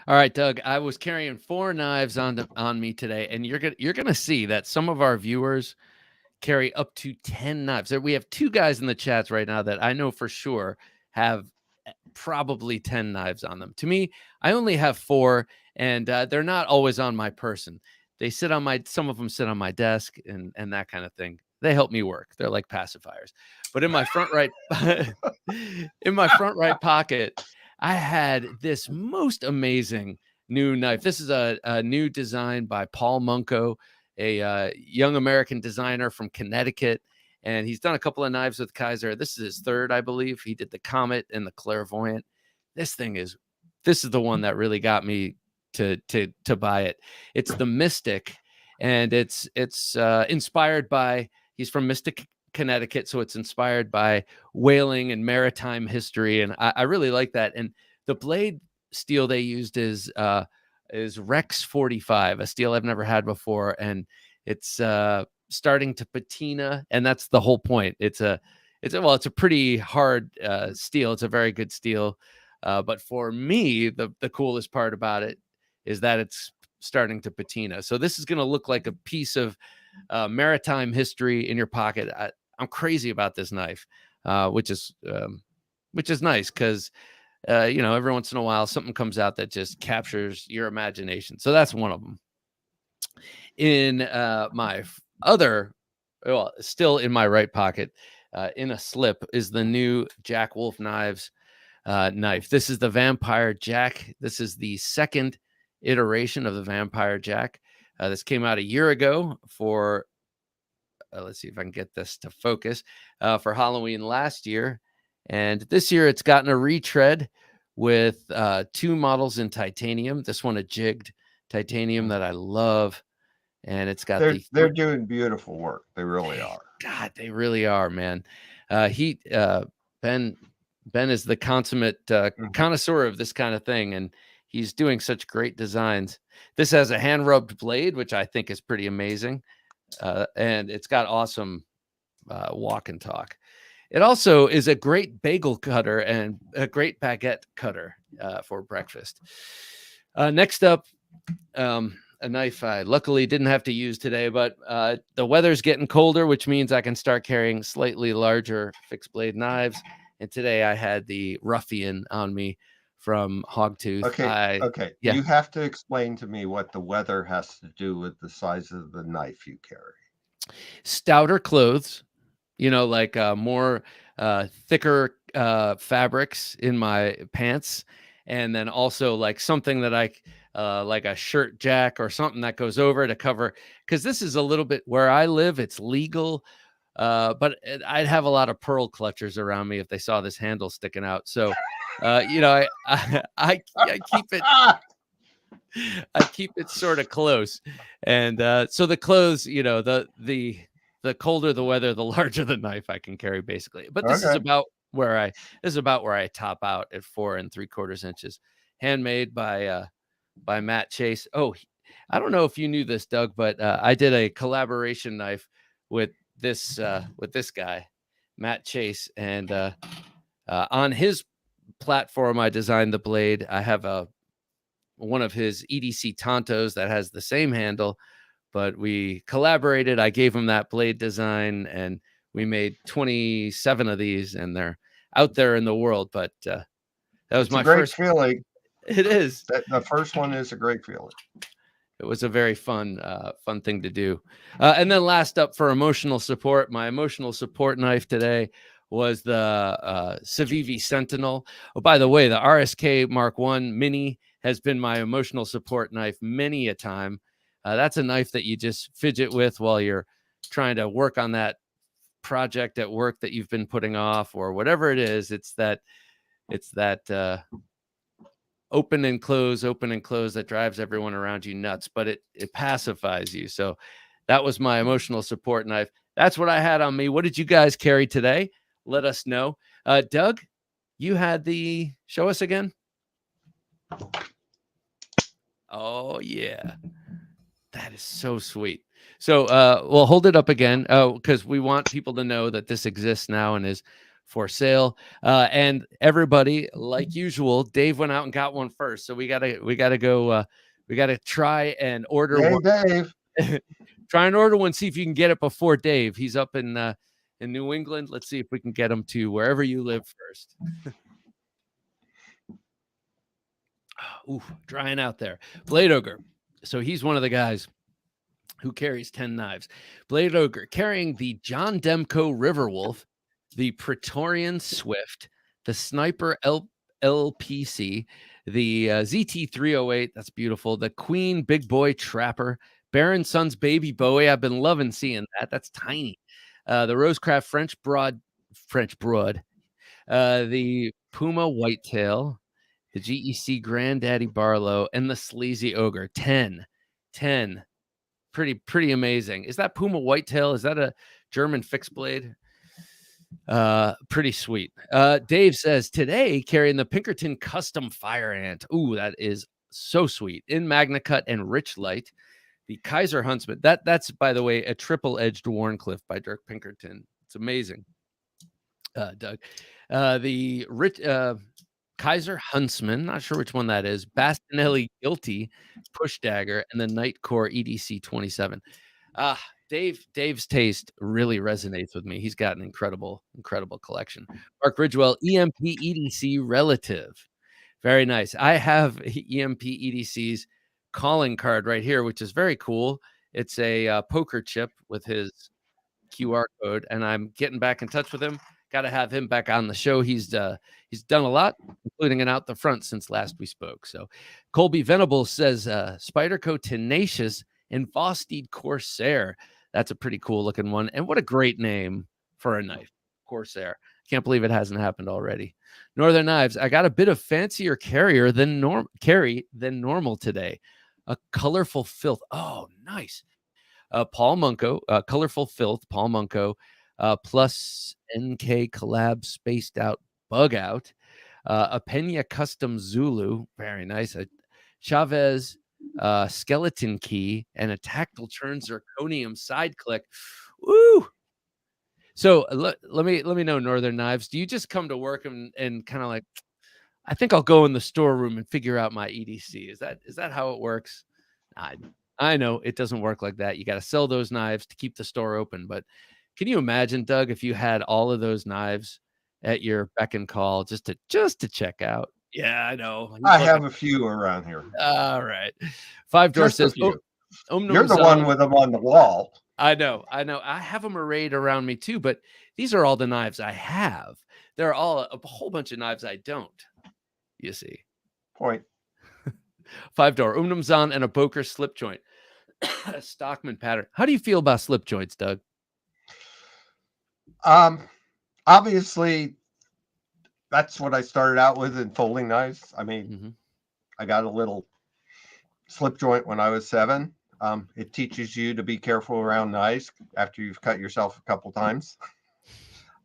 Speaker 1: All right, Doug, I was carrying 4 knives on me today, and you're gonna see that some of our viewers carry up to 10 knives. We have 2 guys in the chats right now that I know for sure have probably 10 knives on them. To me, I only have 4, and they're not always on my person. They sit on some of them sit on my desk and that kind of thing. They help me work. They're like pacifiers. But in my front right pocket, I had this most amazing new knife. This is a new design by Paul Munko, a young American designer from Connecticut. And he's done a couple of knives with Kizer. This is his 3rd, I believe. He did the Comet and the Clairvoyant. This is the one that really got me to buy it. It's the Mystic, and it's inspired by, he's from Mystic, Connecticut, so it's inspired by whaling and maritime history, and I really like that. And the blade steel they used is Rex 45, a steel I've never had before, and it's starting to patina, and that's the whole point. It's a pretty hard steel. It's a very good steel, but for me, the coolest part about it is that it's starting to patina. So this is going to look like a piece of maritime history in your pocket. I'm crazy about this knife, which is nice because every once in a while something comes out that just captures your imagination. So that's one of them. In my other, still in my right pocket, in a slip, is the new Jack Wolf Knives knife. This is the Vampire Jack. This is the 2nd iteration of the Vampire Jack. This came out a year ago for let's see if I can get this to focus, for Halloween last year. And this year it's gotten a retread with 2 models in titanium. This one a jigged titanium that I love. And it's got
Speaker 2: they're doing beautiful work. They really are.
Speaker 1: God, they really are, man. Ben is the consummate connoisseur of this kind of thing, and he's doing such great designs. This has a hand rubbed blade, which I think is pretty amazing. And it's got awesome walk and talk. It also is a great bagel cutter and a great baguette cutter for breakfast. Next up, a knife I luckily didn't have to use today, but the weather's getting colder, which means I can start carrying slightly larger fixed blade knives. And today I had the Ruffian on me from Hogtooth.
Speaker 2: Okay. Yeah. You have to explain to me what the weather has to do with the size of the knife you carry.
Speaker 1: Stouter clothes, like more thicker fabrics in my pants, and then also like something that I like a shirt jack or something that goes over to cover, because this is a little bit where I live. It's legal I'd have a lot of pearl clutchers around me if they saw this handle sticking out. So, I keep it. I keep it sort of close, and so the clothes, the colder the weather, the larger the knife I can carry, basically. But this is
Speaker 2: Okay.
Speaker 1: about where I top out at 4 3/4 inches, handmade by Matt Chase. Oh, I don't know if you knew this, Doug, but I did a collaboration knife with this guy, Matt Chase, and on his platform, I designed the blade. I have one of his EDC Tontos that has the same handle, but we collaborated. I gave him that blade design, and we made 27 of these, and they're out there in the world. But that was my
Speaker 2: great
Speaker 1: first
Speaker 2: feeling.
Speaker 1: It is.
Speaker 2: The first one is a great feeling.
Speaker 1: It was a very fun thing to do. And then last up for emotional support, my emotional support knife today was the Civivi Sentinel. Oh, by the way, the RSK Mark I Mini has been my emotional support knife many a time. That's a knife that you just fidget with while you're trying to work on that project at work that you've been putting off, or whatever it is. It's that open and close that drives everyone around you nuts, but it pacifies you. So that was my emotional support knife. That's what I had on me. What did you guys carry today? Let us know. Doug, you had show us again. Oh yeah, that is so sweet. So we'll hold it up again because we want people to know that this exists now and is for sale. And everybody, like usual, Dave went out and got one first. So we gotta go. We gotta try and order one.
Speaker 2: Dave.
Speaker 1: Try and order one. See if you can get it before Dave. He's up in New England. Let's see if we can get him to wherever you live first. Ooh, drying out there. Blade Ogre. So he's one of the guys who carries 10 knives. Blade Ogre carrying the John Demko Riverwolf, the Praetorian Swift, the Sniper LPC, the ZT308, that's beautiful, the Queen Big Boy Trapper, Baron Son's Baby Bowie, I've been loving seeing that, that's tiny, the Rosecraft French Broad, the Puma Whitetail, the GEC Granddaddy Barlow, and the Sleazy Ogre. 10. Pretty amazing. Is that Puma Whitetail? Is that a German fixed blade? Pretty sweet. Dave says today carrying the Pinkerton Custom Fire Ant. Ooh, that is so sweet. In Magna Cut and Rich Light. The Kizer Huntsman. That's by the way a triple-edged Warncliffe by Dirk Pinkerton. It's amazing. Doug. The Kizer Huntsman, not sure which one that is. Bastinelli Guilty Push Dagger, and the Nightcore EDC 27. Dave's taste really resonates with me. He's got an incredible collection. Mark Ridgewell, EMP EDC Relative. Very nice. I have EMP EDC's calling card right here, which is very cool. It's a poker chip with his QR code, and I'm getting back in touch with him. Got to have him back on the show. He's done a lot, including an out the front since last we spoke. So Colby Venable says Spyderco Tenacious and Vosteed Corsair. That's a pretty cool looking one. And what a great name for a knife, Corsair. Can't believe it hasn't happened already. Northern Knives. I got a bit of fancier carry than normal today. A colorful filth. Oh, nice. Paul Munko, colorful filth. Paul Munko. Plus NK collab spaced out bug out, a Pena custom Zulu, very nice, a Chavez skeleton key, and a tactile turn zirconium side click. Woo! So let me know, Northern Knives, do you just come to work and kind of like, I think I'll go in the storeroom and figure out my EDC? Is that how it works? I know it doesn't work like that. You got to sell those knives to keep the store open, but can you imagine, Doug, if you had all of those knives at your beck and call just to check out? Yeah, I know.
Speaker 2: I have a few around here.
Speaker 1: All right. Five Door says,
Speaker 2: you're the one with them on the wall.
Speaker 1: I know. I have them arrayed around me too, but these are all the knives I have. There are all a whole bunch of knives I don't. You see.
Speaker 2: Point.
Speaker 1: Five Door, Zahn, and a Boker slip joint. Stockman pattern. How do you feel about slip joints, Doug?
Speaker 2: Um, Obviously, that's what I started out with in folding knives. I mean,
Speaker 1: Hmm.
Speaker 2: I got a little slip joint when I was 7. It teaches you to be careful around knives after you've cut yourself a couple times.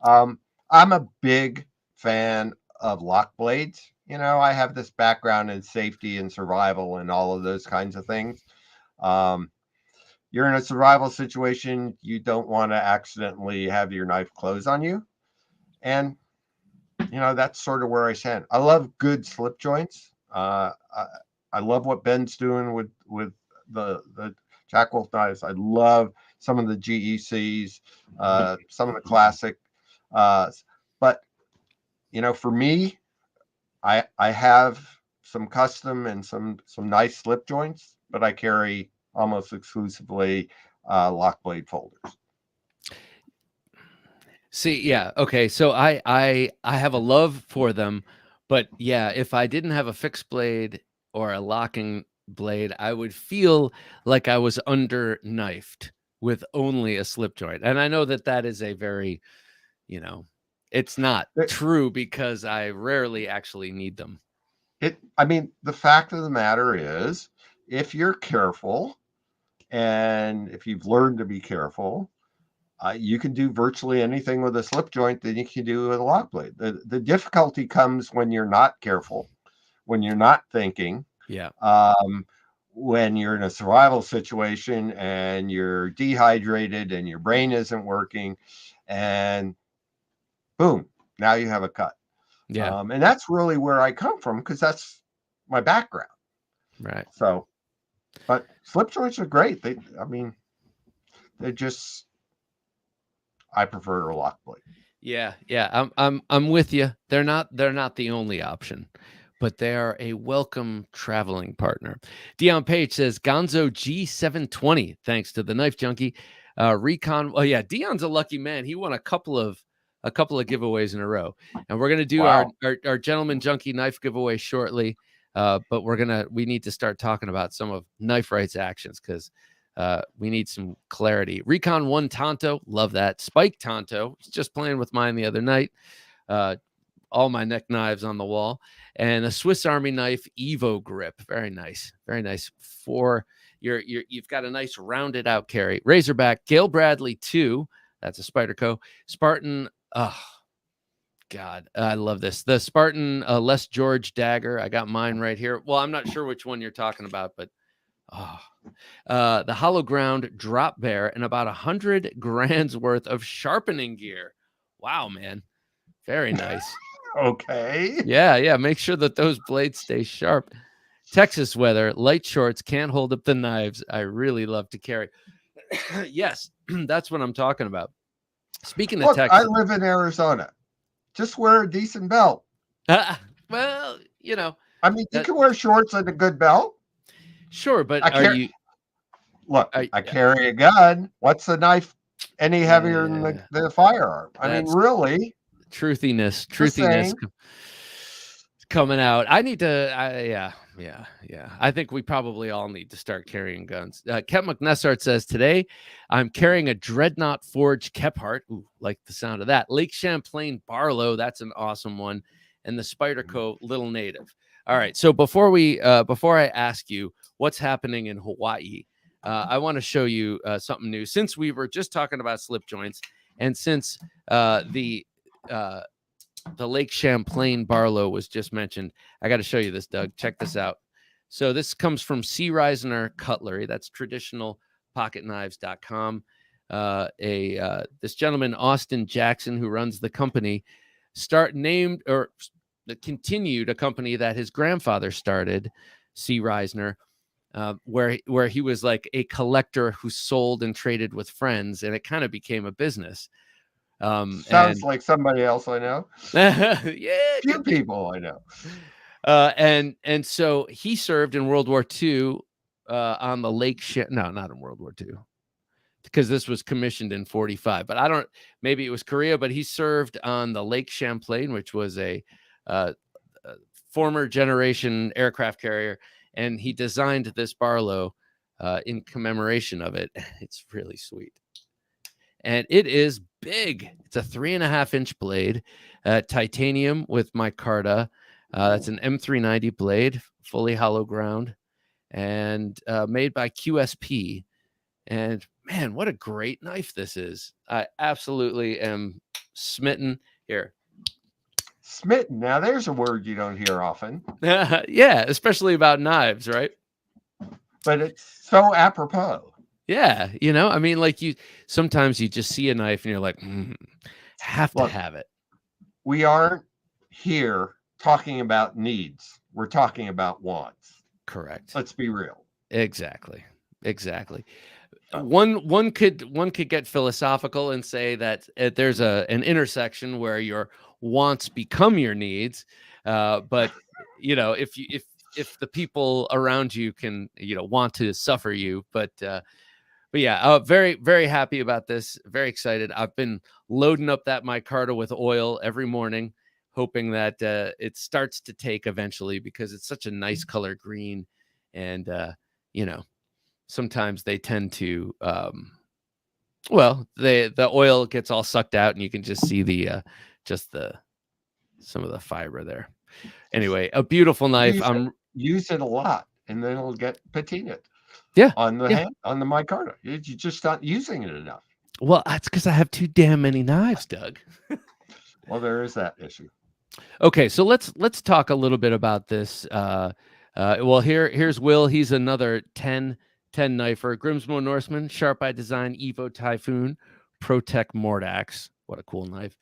Speaker 2: Um, I'm a big fan of lock blades. I have this background in safety and survival and all of those kinds of things. Um, you're in a survival situation, you don't want to accidentally have your knife close on you. And, that's sort of where I stand. I love good slip joints. I love what Ben's doing with the Jack Wolf knives. I love some of the GECs, some of the classic. Uh, but for me, I have some custom and some nice slip joints, but I carry almost exclusively lock blade folders.
Speaker 1: See, yeah, okay. So I have a love for them, but yeah, if I didn't have a fixed blade or a locking blade, I would feel like I was under knifed with only a slip joint. And I know that that is a very, you know, it's not
Speaker 2: It,
Speaker 1: true because I rarely actually need them.
Speaker 2: I mean, the fact of the matter is, if you're careful and if you've learned to be careful, you can do virtually anything with a slip joint that you can do with a lock blade. The difficulty comes when you're not careful, when you're not thinking,
Speaker 1: Yeah.
Speaker 2: um, when you're in a survival situation and you're dehydrated and your brain isn't working, and boom, now you have a cut.
Speaker 1: Yeah.
Speaker 2: And that's really where I come from because that's my background.
Speaker 1: Right.
Speaker 2: So, but slip joints are great. I mean, they just, I prefer a lock blade.
Speaker 1: Yeah, yeah, I'm with you. They're not the only option, but they are a welcome traveling partner. Dion Page says Gonzo G720, thanks to the Knife Junkie. Recon. Oh yeah, Dion's a lucky man. He won a couple of giveaways in a row, and we're gonna do our
Speaker 2: Wow.
Speaker 1: our Gentleman Junkie knife giveaway shortly. But we need to start talking about some of knife rights actions because we need some clarity. Recon 1 Tonto, love that. Spike Tonto, was just playing with mine the other night. Uh, all my neck knives on the wall. And a Swiss Army knife Evo grip. Very nice. Very nice. For you've got a nice rounded out carry. Razorback, Gail Bradley 2. That's a Spyderco. Spartan, oh, God, I love this. The Spartan Les George Dagger. I got mine right here. Well, I'm not sure which one you're talking about, but oh, the hollow ground drop bear and about 100 grand's worth of sharpening gear. Wow, man. Very nice.
Speaker 2: Okay.
Speaker 1: Yeah, yeah. Make sure that those blades stay sharp. Texas weather, light shorts can't hold up the knives I really love to carry. Yes, that's what I'm talking about. Speaking of
Speaker 2: Look, I
Speaker 1: Texas,
Speaker 2: live in Arizona. Just wear a decent belt.
Speaker 1: well,
Speaker 2: I mean, you
Speaker 1: that
Speaker 2: can wear shorts and a good belt.
Speaker 1: sure, but
Speaker 2: I
Speaker 1: are
Speaker 2: carry
Speaker 1: you?
Speaker 2: look,
Speaker 1: Are,
Speaker 2: I carry a gun. What's the knife any heavier than
Speaker 1: yeah,
Speaker 2: the firearm? I mean,
Speaker 1: that's
Speaker 2: really,
Speaker 1: truthiness
Speaker 2: just saying.
Speaker 1: coming out. Yeah. I think we probably all need to start carrying guns. Kep McNessart says today, I'm carrying a Dreadnought Forge Kephart. Ooh, like the sound of that. Lake Champlain Barlow. That's an awesome one. And the Spyderco Little Native. All right. So before I ask you what's happening in Hawaii, I want to show you something new. Since we were just talking about slip joints, and since the Lake Champlain Barlow was just mentioned. I got to show you this, Doug. Check this out. So this comes from C. Reisner Cutlery. That's traditionalpocketknives.com. This gentleman, Austin Jackson, who runs the company, continued a company that his grandfather started, C. Reisner, where he was like a collector who sold and traded with friends, and it kind of became a business.
Speaker 2: Sounds like somebody else I know.
Speaker 1: Yeah,
Speaker 2: Few
Speaker 1: could be.
Speaker 2: people I know.
Speaker 1: And so he served in World War II on the Lake. No, not in World War II, because this was commissioned in 45. But I don't. Maybe it was Korea. But he served on the Lake Champlain, which was a former generation aircraft carrier, and he designed this Barlow in commemoration of it. It's really sweet. and it is big. It's a 3.5-inch blade, titanium with micarta. That's an M390 blade, fully hollow ground, and made by QSP. And man, what a great knife this is. I absolutely am smitten here.
Speaker 2: Smitten. Now, there's a word you don't hear often,
Speaker 1: Yeah, especially about knives, right?
Speaker 2: but it's so apropos.
Speaker 1: Yeah, I mean, like sometimes you just see a knife and you're like, have to
Speaker 2: Look,
Speaker 1: have it.
Speaker 2: we aren't here talking about needs. We're talking about wants.
Speaker 1: Correct.
Speaker 2: Let's be real.
Speaker 1: Exactly. One could get philosophical and say that there's an intersection where your wants become your needs, but if the people around you can want to suffer you, but yeah, very very happy about this. Very excited. I've been loading up that micarta with oil every morning, hoping that it starts to take eventually because it's such a nice color green, and sometimes they tend to the oil gets all sucked out and you can just see some of the fiber there. Anyway, a beautiful knife.
Speaker 2: Use it a lot and then it'll get patinaed.
Speaker 1: Yeah.
Speaker 2: On the hand, on the micarta. You're just not using it enough.
Speaker 1: Well, that's because I have too damn many knives, Doug.
Speaker 2: Well, there is that issue.
Speaker 1: Okay, so let's talk a little bit about this. Here's Will. He's another 10 knifer. Grimsmo Norseman, Sharp Eye Design, Evo Typhoon, Protec Mordax. What a cool knife.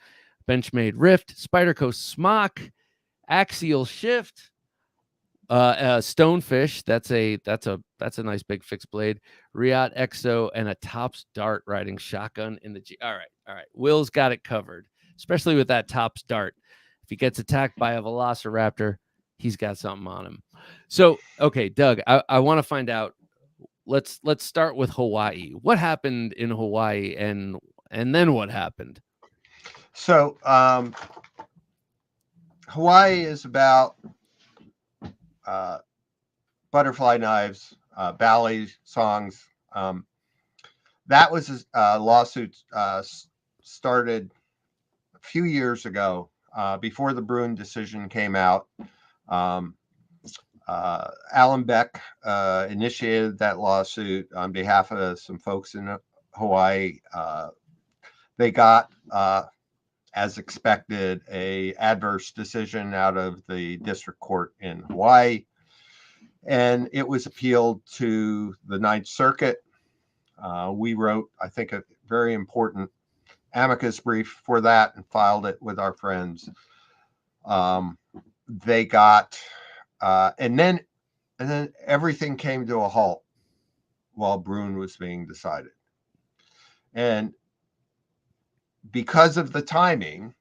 Speaker 1: Benchmade Rift, Spyderco Smock, Axial Shift, Stonefish. That's a nice big fixed blade. Riot Exo and a Tops Dart riding shotgun in the G. All right. Will's got it covered, especially with that Tops Dart. If he gets attacked by a Velociraptor, he's got something on him. So, okay, Doug, I want to find out. Let's start with Hawaii. What happened in Hawaii, and then what happened?
Speaker 2: So, Hawaii is about butterfly knives, ballet songs. That was a lawsuit started a few years ago before the Bruin decision came out. Alan Beck initiated that lawsuit on behalf of some folks in Hawaii. They got, as expected, a adverse decision out of the district court in Hawaii, and it was appealed to the Ninth Circuit. We wrote, I think, a very important amicus brief for that and filed it with our friends. They got, and then everything came to a halt while Bruin was being decided. And because of the timing,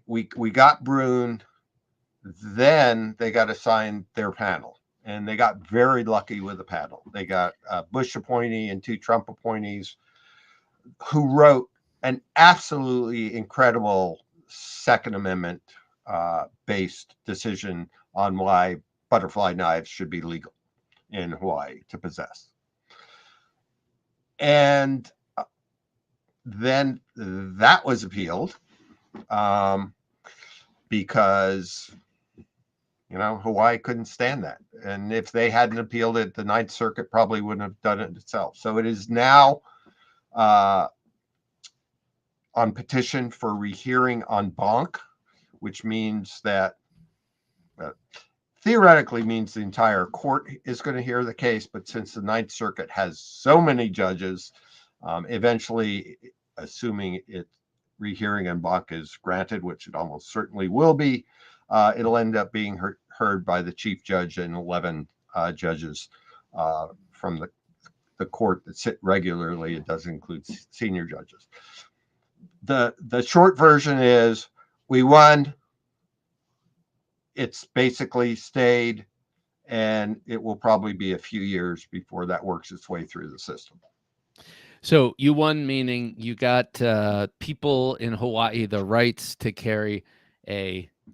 Speaker 2: we got Bruin, then they got assigned their panel. And they got very lucky with the panel. They got a Bush appointee and 2 Trump appointees who wrote an absolutely incredible Second Amendment based decision on why butterfly knives should be legal in Hawaii to possess. And then that was appealed because Hawaii couldn't stand that. And if they hadn't appealed it, the Ninth Circuit probably wouldn't have done it itself. So it is now on petition for rehearing en banc, which means that theoretically means the entire court is going to hear the case. But since the Ninth Circuit has so many judges, eventually, assuming it rehearing en banc is granted, which it almost certainly will be, it'll end up being heard by the chief judge and 11 judges from the court that sit regularly. It does include senior judges. The short version is we won. It's basically stayed, and it will probably be a few years before that works its way through the system.
Speaker 1: So you won, meaning you got people in Hawaii the rights to carry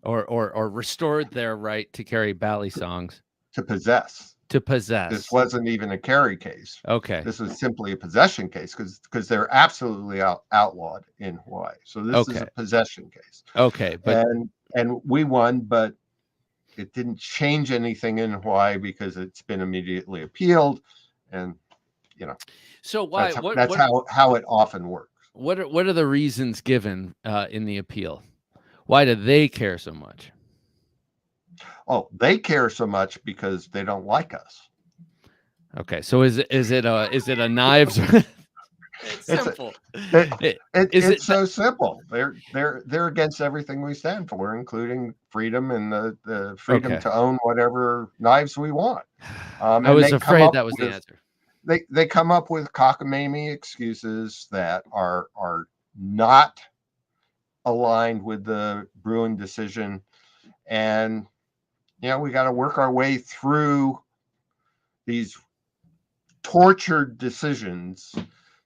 Speaker 1: or restored their right to carry bally songs.
Speaker 2: to possess.
Speaker 1: To
Speaker 2: This
Speaker 1: possess.
Speaker 2: wasn't even a carry case.
Speaker 1: Okay.
Speaker 2: This was simply a possession case because they're absolutely outlawed in Hawaii. So this is
Speaker 1: Okay.
Speaker 2: a possession case.
Speaker 1: Okay. But
Speaker 2: And we won, but it didn't change anything in Hawaii because it's been immediately appealed, and
Speaker 1: so why?
Speaker 2: that's how it often works.
Speaker 1: What are the reasons given in the appeal? Why do they care so much?
Speaker 2: Oh, they care so much because they don't like us.
Speaker 1: Okay, so is it a knives? It's simple.
Speaker 2: It's so simple. They're against everything we stand for, including freedom and the freedom to own whatever knives we want.
Speaker 1: I was afraid that was the answer.
Speaker 2: They come up with cockamamie excuses that are not aligned with the Bruin decision, and we got to work our way through these tortured decisions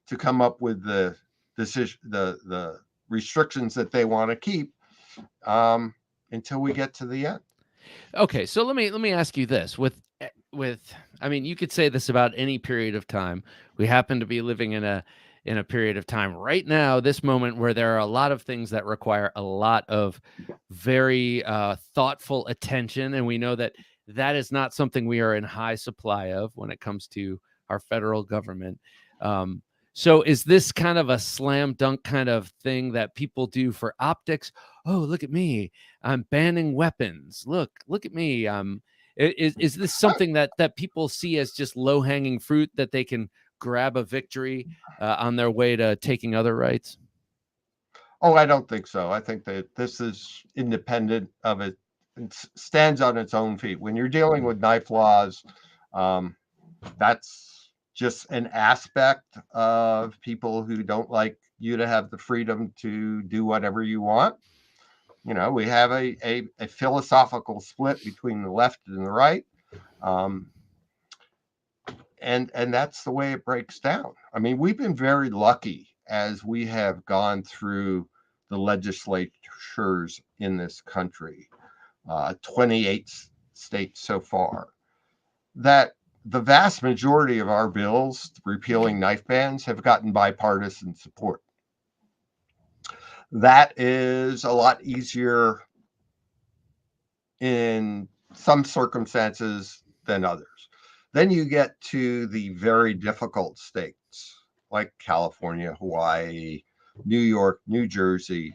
Speaker 2: to come up with the decision, the restrictions that they want to keep, until we get to the end.
Speaker 1: Okay, so let me ask you this: with I mean, you could say this about any period of time. We happen to be living in a period of time right now, this moment, where there are a lot of things that require a lot of very thoughtful attention, and we know that is not something we are in high supply of when it comes to our federal government. So is this kind of a slam dunk kind of thing that people do for optics? Oh, look at me, I'm banning weapons. Look at me. Is this something that people see as just low hanging fruit that they can grab a victory on their way to taking other rights?
Speaker 2: Oh, I don't think so. I think that this is independent of it. It stands on its own feet. When you're dealing with knife laws, that's just an aspect of people who don't like you to have the freedom to do whatever you want. We have a philosophical split between the left and the right. And that's the way it breaks down. I mean, we've been very lucky as we have gone through the legislatures in this country, 28 states so far, that the vast majority of our bills repealing knife bans have gotten bipartisan support. That is a lot easier in some circumstances than others. Then you get to the very difficult states like California, Hawaii, New York, New Jersey,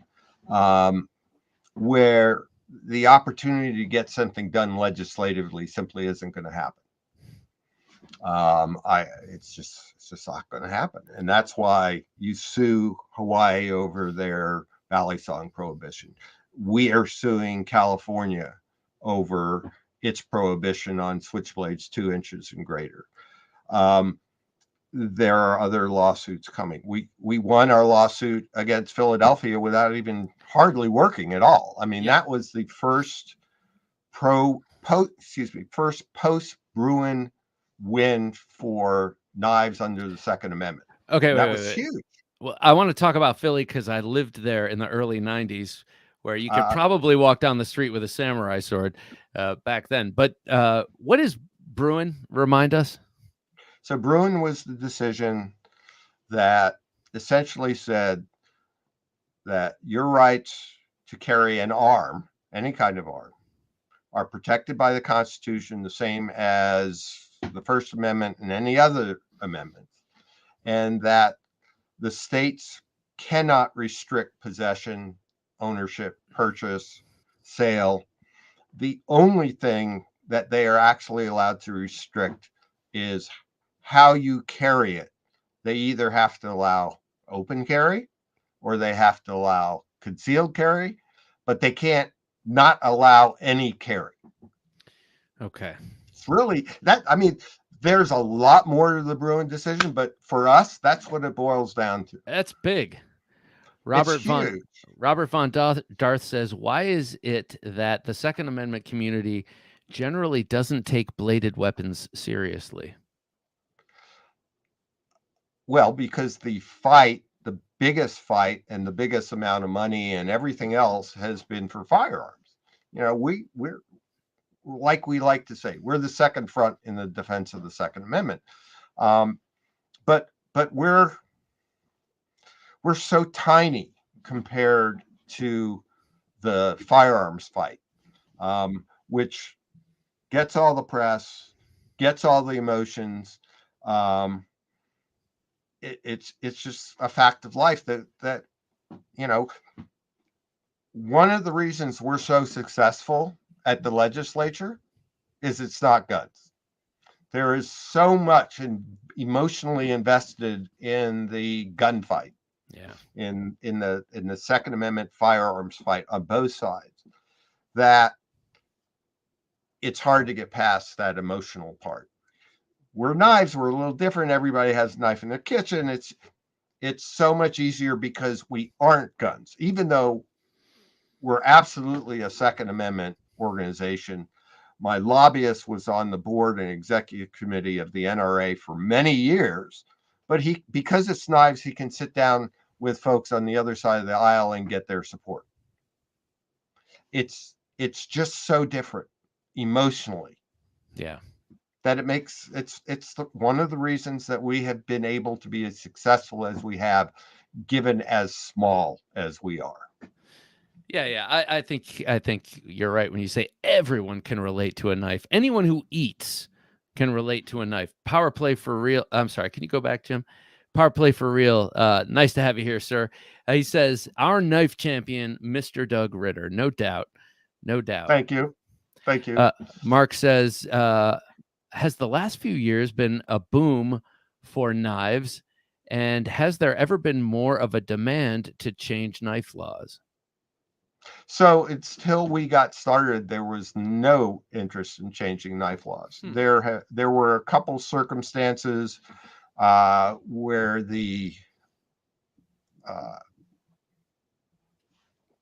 Speaker 2: where the opportunity to get something done legislatively simply isn't going to happen. It's just not going to happen, and that's why you sue Hawaii over their Valley Song prohibition. We are suing California over its prohibition on switchblades 2 inches and greater. There are other lawsuits coming. We won our lawsuit against Philadelphia without even hardly working at all. I mean, that was the first post Bruin win for knives under the Second Amendment.
Speaker 1: Okay,
Speaker 2: that was huge.
Speaker 1: Well, I want to talk about Philly because I lived there in the early 90s, where you could probably walk down the street with a samurai sword back then. But what is Bruin? Remind us.
Speaker 2: So Bruin was the decision that essentially said that your rights to carry an arm, any kind of arm, are protected by the Constitution, the same as the First Amendment and any other amendments, and that the states cannot restrict possession, ownership, purchase, sale. The only thing that they are actually allowed to restrict is how you carry it. They either have to allow open carry or they have to allow concealed carry, but they can't not allow any carry.
Speaker 1: Okay.
Speaker 2: It's really that. I mean, there's a lot more to the Bruin decision, but for us, that's what it boils down to.
Speaker 1: That's big. Robert von Darth says, why is it that the Second Amendment community generally doesn't take bladed weapons seriously?
Speaker 2: Well, because the biggest fight and the biggest amount of money and everything else has been for firearms. like we like to say, we're the second front in the defense of the Second Amendment. But we're so tiny compared to the firearms fight, which gets all the press, gets all the emotions. It's just a fact of life that you know. One of the reasons we're so successful at the legislature is it's not guns. There is so much emotionally invested in the gunfight.
Speaker 1: Yeah.
Speaker 2: In the Second Amendment firearms fight on both sides, that it's hard to get past that emotional part. We're knives, we're a little different. Everybody has a knife in their kitchen. It's so much easier because we aren't guns, even though we're absolutely a Second Amendment organization. My lobbyist was on the board and executive committee of the NRA for many years, but because it's knives, he can sit down with folks on the other side of the aisle and get their support. It's just so different emotionally.
Speaker 1: Yeah.
Speaker 2: That it's one of the reasons that we have been able to be as successful as we have, given as small as we are.
Speaker 1: Yeah. I think you're right when you say everyone can relate to a knife. Anyone who eats can relate to a knife. Power play for real. I'm sorry. Can you go back, Jim? Power play for real. Nice to have you here, sir. He says, our knife champion, Mr. Doug Ritter. No doubt. No doubt.
Speaker 2: Thank you. Thank you.
Speaker 1: Mark says, has the last few years been a boom for knives? And has there ever been more of a demand to change knife laws?
Speaker 2: So until we got started, there was no interest in changing knife laws. There were a couple circumstances where the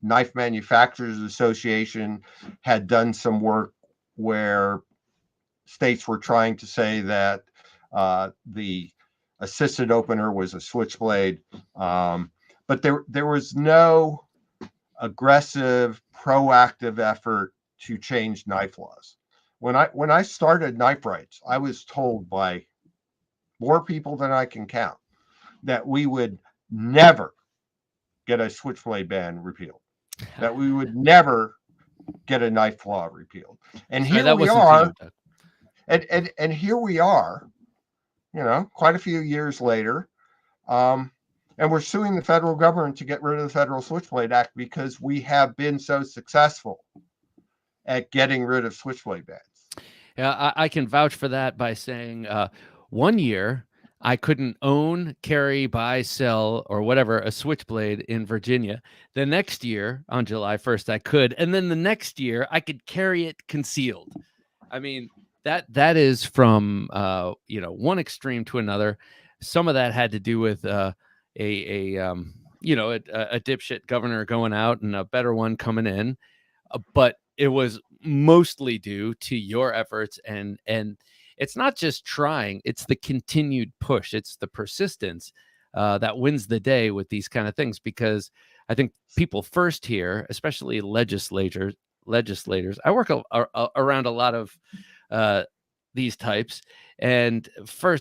Speaker 2: Knife Manufacturers Association had done some work where states were trying to say that the assisted opener was a switchblade, but there was no aggressive, proactive effort to change knife laws. When I started Knife Rights, I was told by more people than I can count that we would never get a switchblade ban repealed, that we would never get a knife law repealed. And
Speaker 1: Sorry,
Speaker 2: here we
Speaker 1: wasn't
Speaker 2: are,
Speaker 1: you, Doug.
Speaker 2: and here we are, quite a few years later, and we're suing the federal government to get rid of the Federal Switchblade Act because we have been so successful at getting rid of switchblade bans.
Speaker 1: Yeah, I can vouch for that by saying 1 year I couldn't own, carry, buy, sell, or whatever a switchblade in Virginia. The next year, on July 1st, I could. And then the next year, I could carry it concealed. I mean, that is from one extreme to another. Some of that had to do with a dipshit governor going out and a better one coming in, but it was mostly due to your efforts, and it's not just trying, it's the continued push, it's the persistence that wins the day with these kind of things, because I think people first here, especially legislators, I work around a lot of these types, and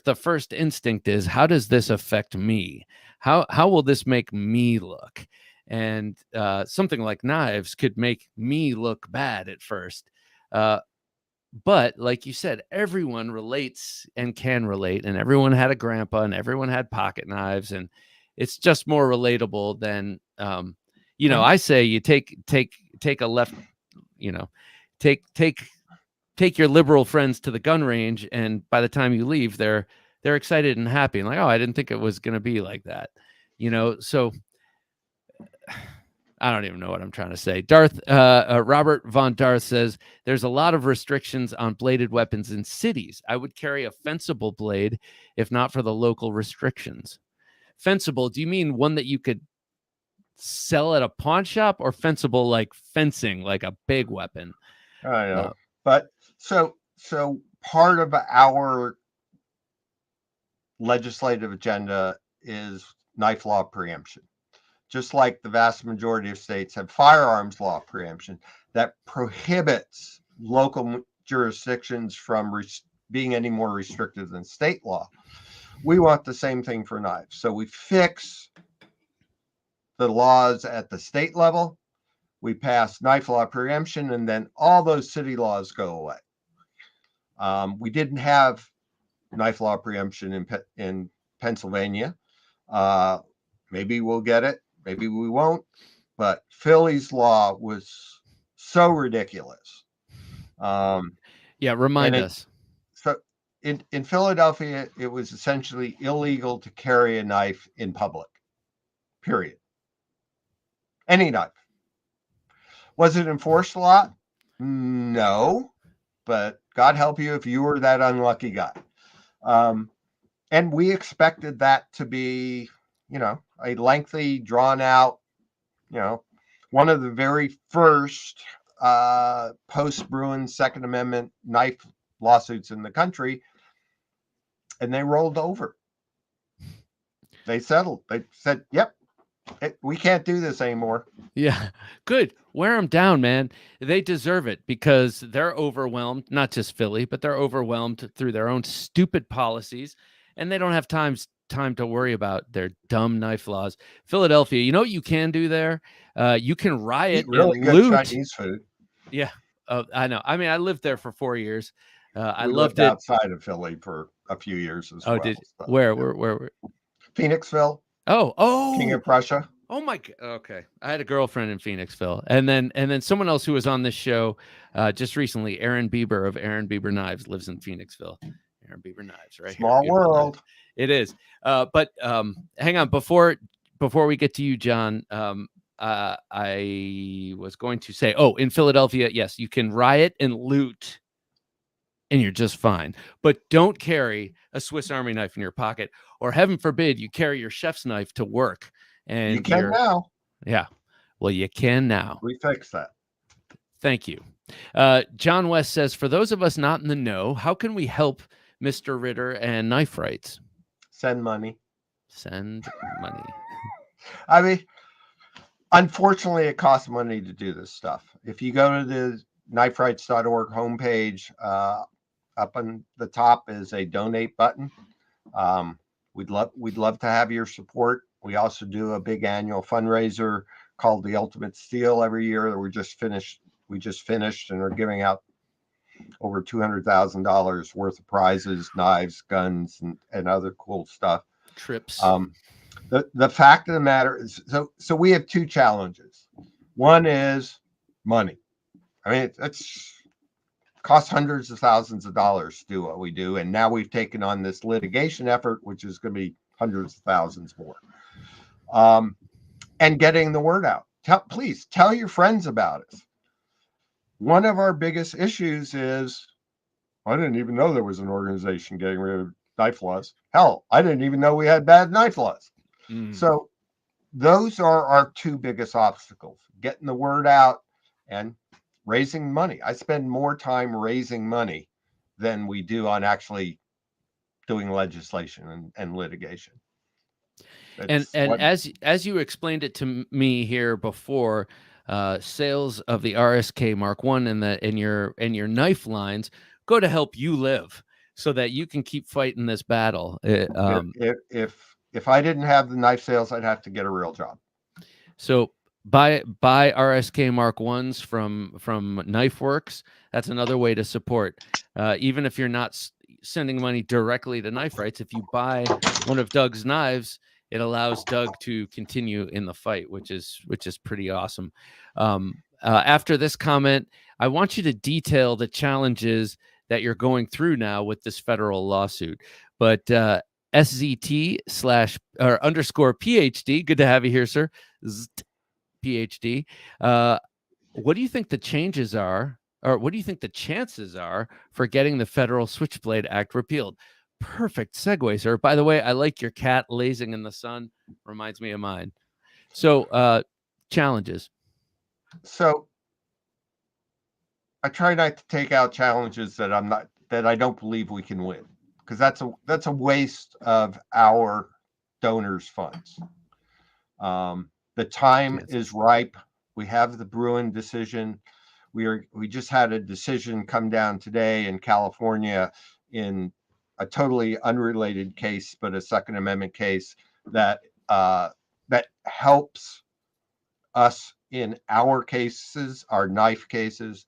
Speaker 1: the first instinct is, how does this affect me? How will this make me look? And something like knives could make me look bad at first. But like you said, everyone relates and can relate, and everyone had a grandpa and everyone had pocket knives, and it's just more relatable than, I say you take a left, take your liberal friends to the gun range, and by the time you leave, they're excited and happy and like, oh, I didn't think it was going to be like that. So I don't even know what I'm trying to say. Robert Von Darth says, there's a lot of restrictions on bladed weapons in cities. I would carry a fensible blade if not for the local restrictions. Fensible, do you mean one that you could sell at a pawn shop, or fensible like fencing, like a big weapon?
Speaker 2: I know. But so part of our legislative agenda is knife law preemption. Just like the vast majority of states have firearms law preemption that prohibits local jurisdictions from being any more restrictive than state law. We want the same thing for knives. So we fix the laws at the state level. We pass knife law preemption, and then all those city laws go away. We didn't have knife law preemption in Pennsylvania. Maybe we'll get it. Maybe we won't. But Philly's law was so ridiculous.
Speaker 1: Remind us.
Speaker 2: So in Philadelphia, it was essentially illegal to carry a knife in public, period. Any knife. Was it enforced a lot? No, but God help you if you were that unlucky guy. And we expected that to be, a lengthy, drawn out, one of the very first post-Bruin Second Amendment knife lawsuits in the country. And they rolled over. They settled. They said, yep, we can't do this anymore.
Speaker 1: Yeah, good. Wear them down, man. They deserve it because they're overwhelmed, not just Philly, but they're overwhelmed through their own stupid policies, and they don't have time to worry about their dumb knife laws. Philadelphia, you know what you can do there? You can riot
Speaker 2: really
Speaker 1: and
Speaker 2: good
Speaker 1: loot.
Speaker 2: Chinese food.
Speaker 1: Yeah, I know. I mean, I lived there for 4 years. I
Speaker 2: we
Speaker 1: loved
Speaker 2: lived
Speaker 1: it
Speaker 2: outside of Philly for a few years as well.
Speaker 1: Did
Speaker 2: so,
Speaker 1: where?
Speaker 2: Phoenixville.
Speaker 1: Oh,
Speaker 2: King of Prussia.
Speaker 1: Oh my God. Okay. I had a girlfriend in Phoenixville. And then someone else who was on this show just recently, Aaron Bieber of Aaron Bieber Knives, lives in Phoenixville. Aaron Bieber Knives, right?
Speaker 2: Small world.
Speaker 1: It is. But hang on, before we get to you, John, I was going to say, in Philadelphia, yes, you can riot and loot and you're just fine. But don't carry a Swiss Army knife in your pocket, or heaven forbid you carry your chef's knife to work. And
Speaker 2: you can now.
Speaker 1: Yeah. Well, you can now.
Speaker 2: We fixed that.
Speaker 1: Thank you. John West says, for those of us not in the know, how can we help Mr. Ritter and Knife Rights?
Speaker 2: Send money.
Speaker 1: Send money.
Speaker 2: I mean, unfortunately, it costs money to do this stuff. If you go to the kniferights.org homepage, up on the top is a donate button. We'd love to have your support. We also do a big annual fundraiser called the Ultimate Steel every year that we just finished and are giving out over $200,000 worth of prizes, knives, guns, and other cool stuff.
Speaker 1: Trips.
Speaker 2: The fact of the matter is, so we have two challenges. One is money. I mean, it's costs hundreds of thousands of dollars to do what we do, and now we've taken on this litigation effort, which is going to be hundreds of thousands more. And getting the word out. Please tell your friends about us. One of our biggest issues is, I didn't even know there was an organization getting rid of knife laws. Hell, I didn't even know we had bad knife laws. So those are our two biggest obstacles, getting the word out and raising money. I spend more time raising money than we do on actually doing legislation and litigation.
Speaker 1: And as you explained it to me here before, sales of the RSK Mark I and your knife lines go to help you live so that you can keep fighting this battle.
Speaker 2: If I didn't have the knife sales, I'd have to get a real job.
Speaker 1: So buy RSK Mark I's from Knife Works. That's another way to support. Even if you're not sending money directly to Knife Rights, if you buy one of Doug's knives, it allows Doug to continue in the fight, which is pretty awesome. After this comment, I want you to detail the challenges that you're going through now with this federal lawsuit. But SZT/_PhD, good to have you here, sir. PhD. What do you think the changes are, or what do you think the chances are for getting the Federal Switchblade Act repealed? Perfect segue, sir. By the way, I like your cat lazing in the sun. Reminds me of mine. So, challenges.
Speaker 2: So, I try not to take out challenges that I don't believe we can win, because that's a waste of our donors' funds. The time is ripe. We have the Bruin decision. We just had a decision come down today in California in a totally unrelated case, but a Second Amendment case that that helps us in our cases, our knife cases.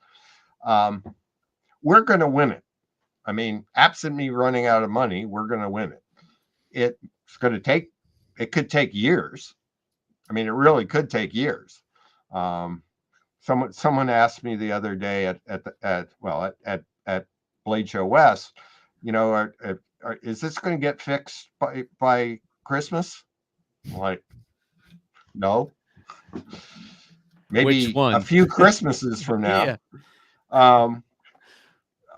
Speaker 2: We're going to win it. I mean, absent me running out of money, we're going to win it. It's going to take. It could take years. I mean, it really could take years. Someone asked me the other day at Blade Show West, you know, is this going to get fixed by Christmas? I'm like, no, maybe a few Christmases from now.
Speaker 1: Yeah.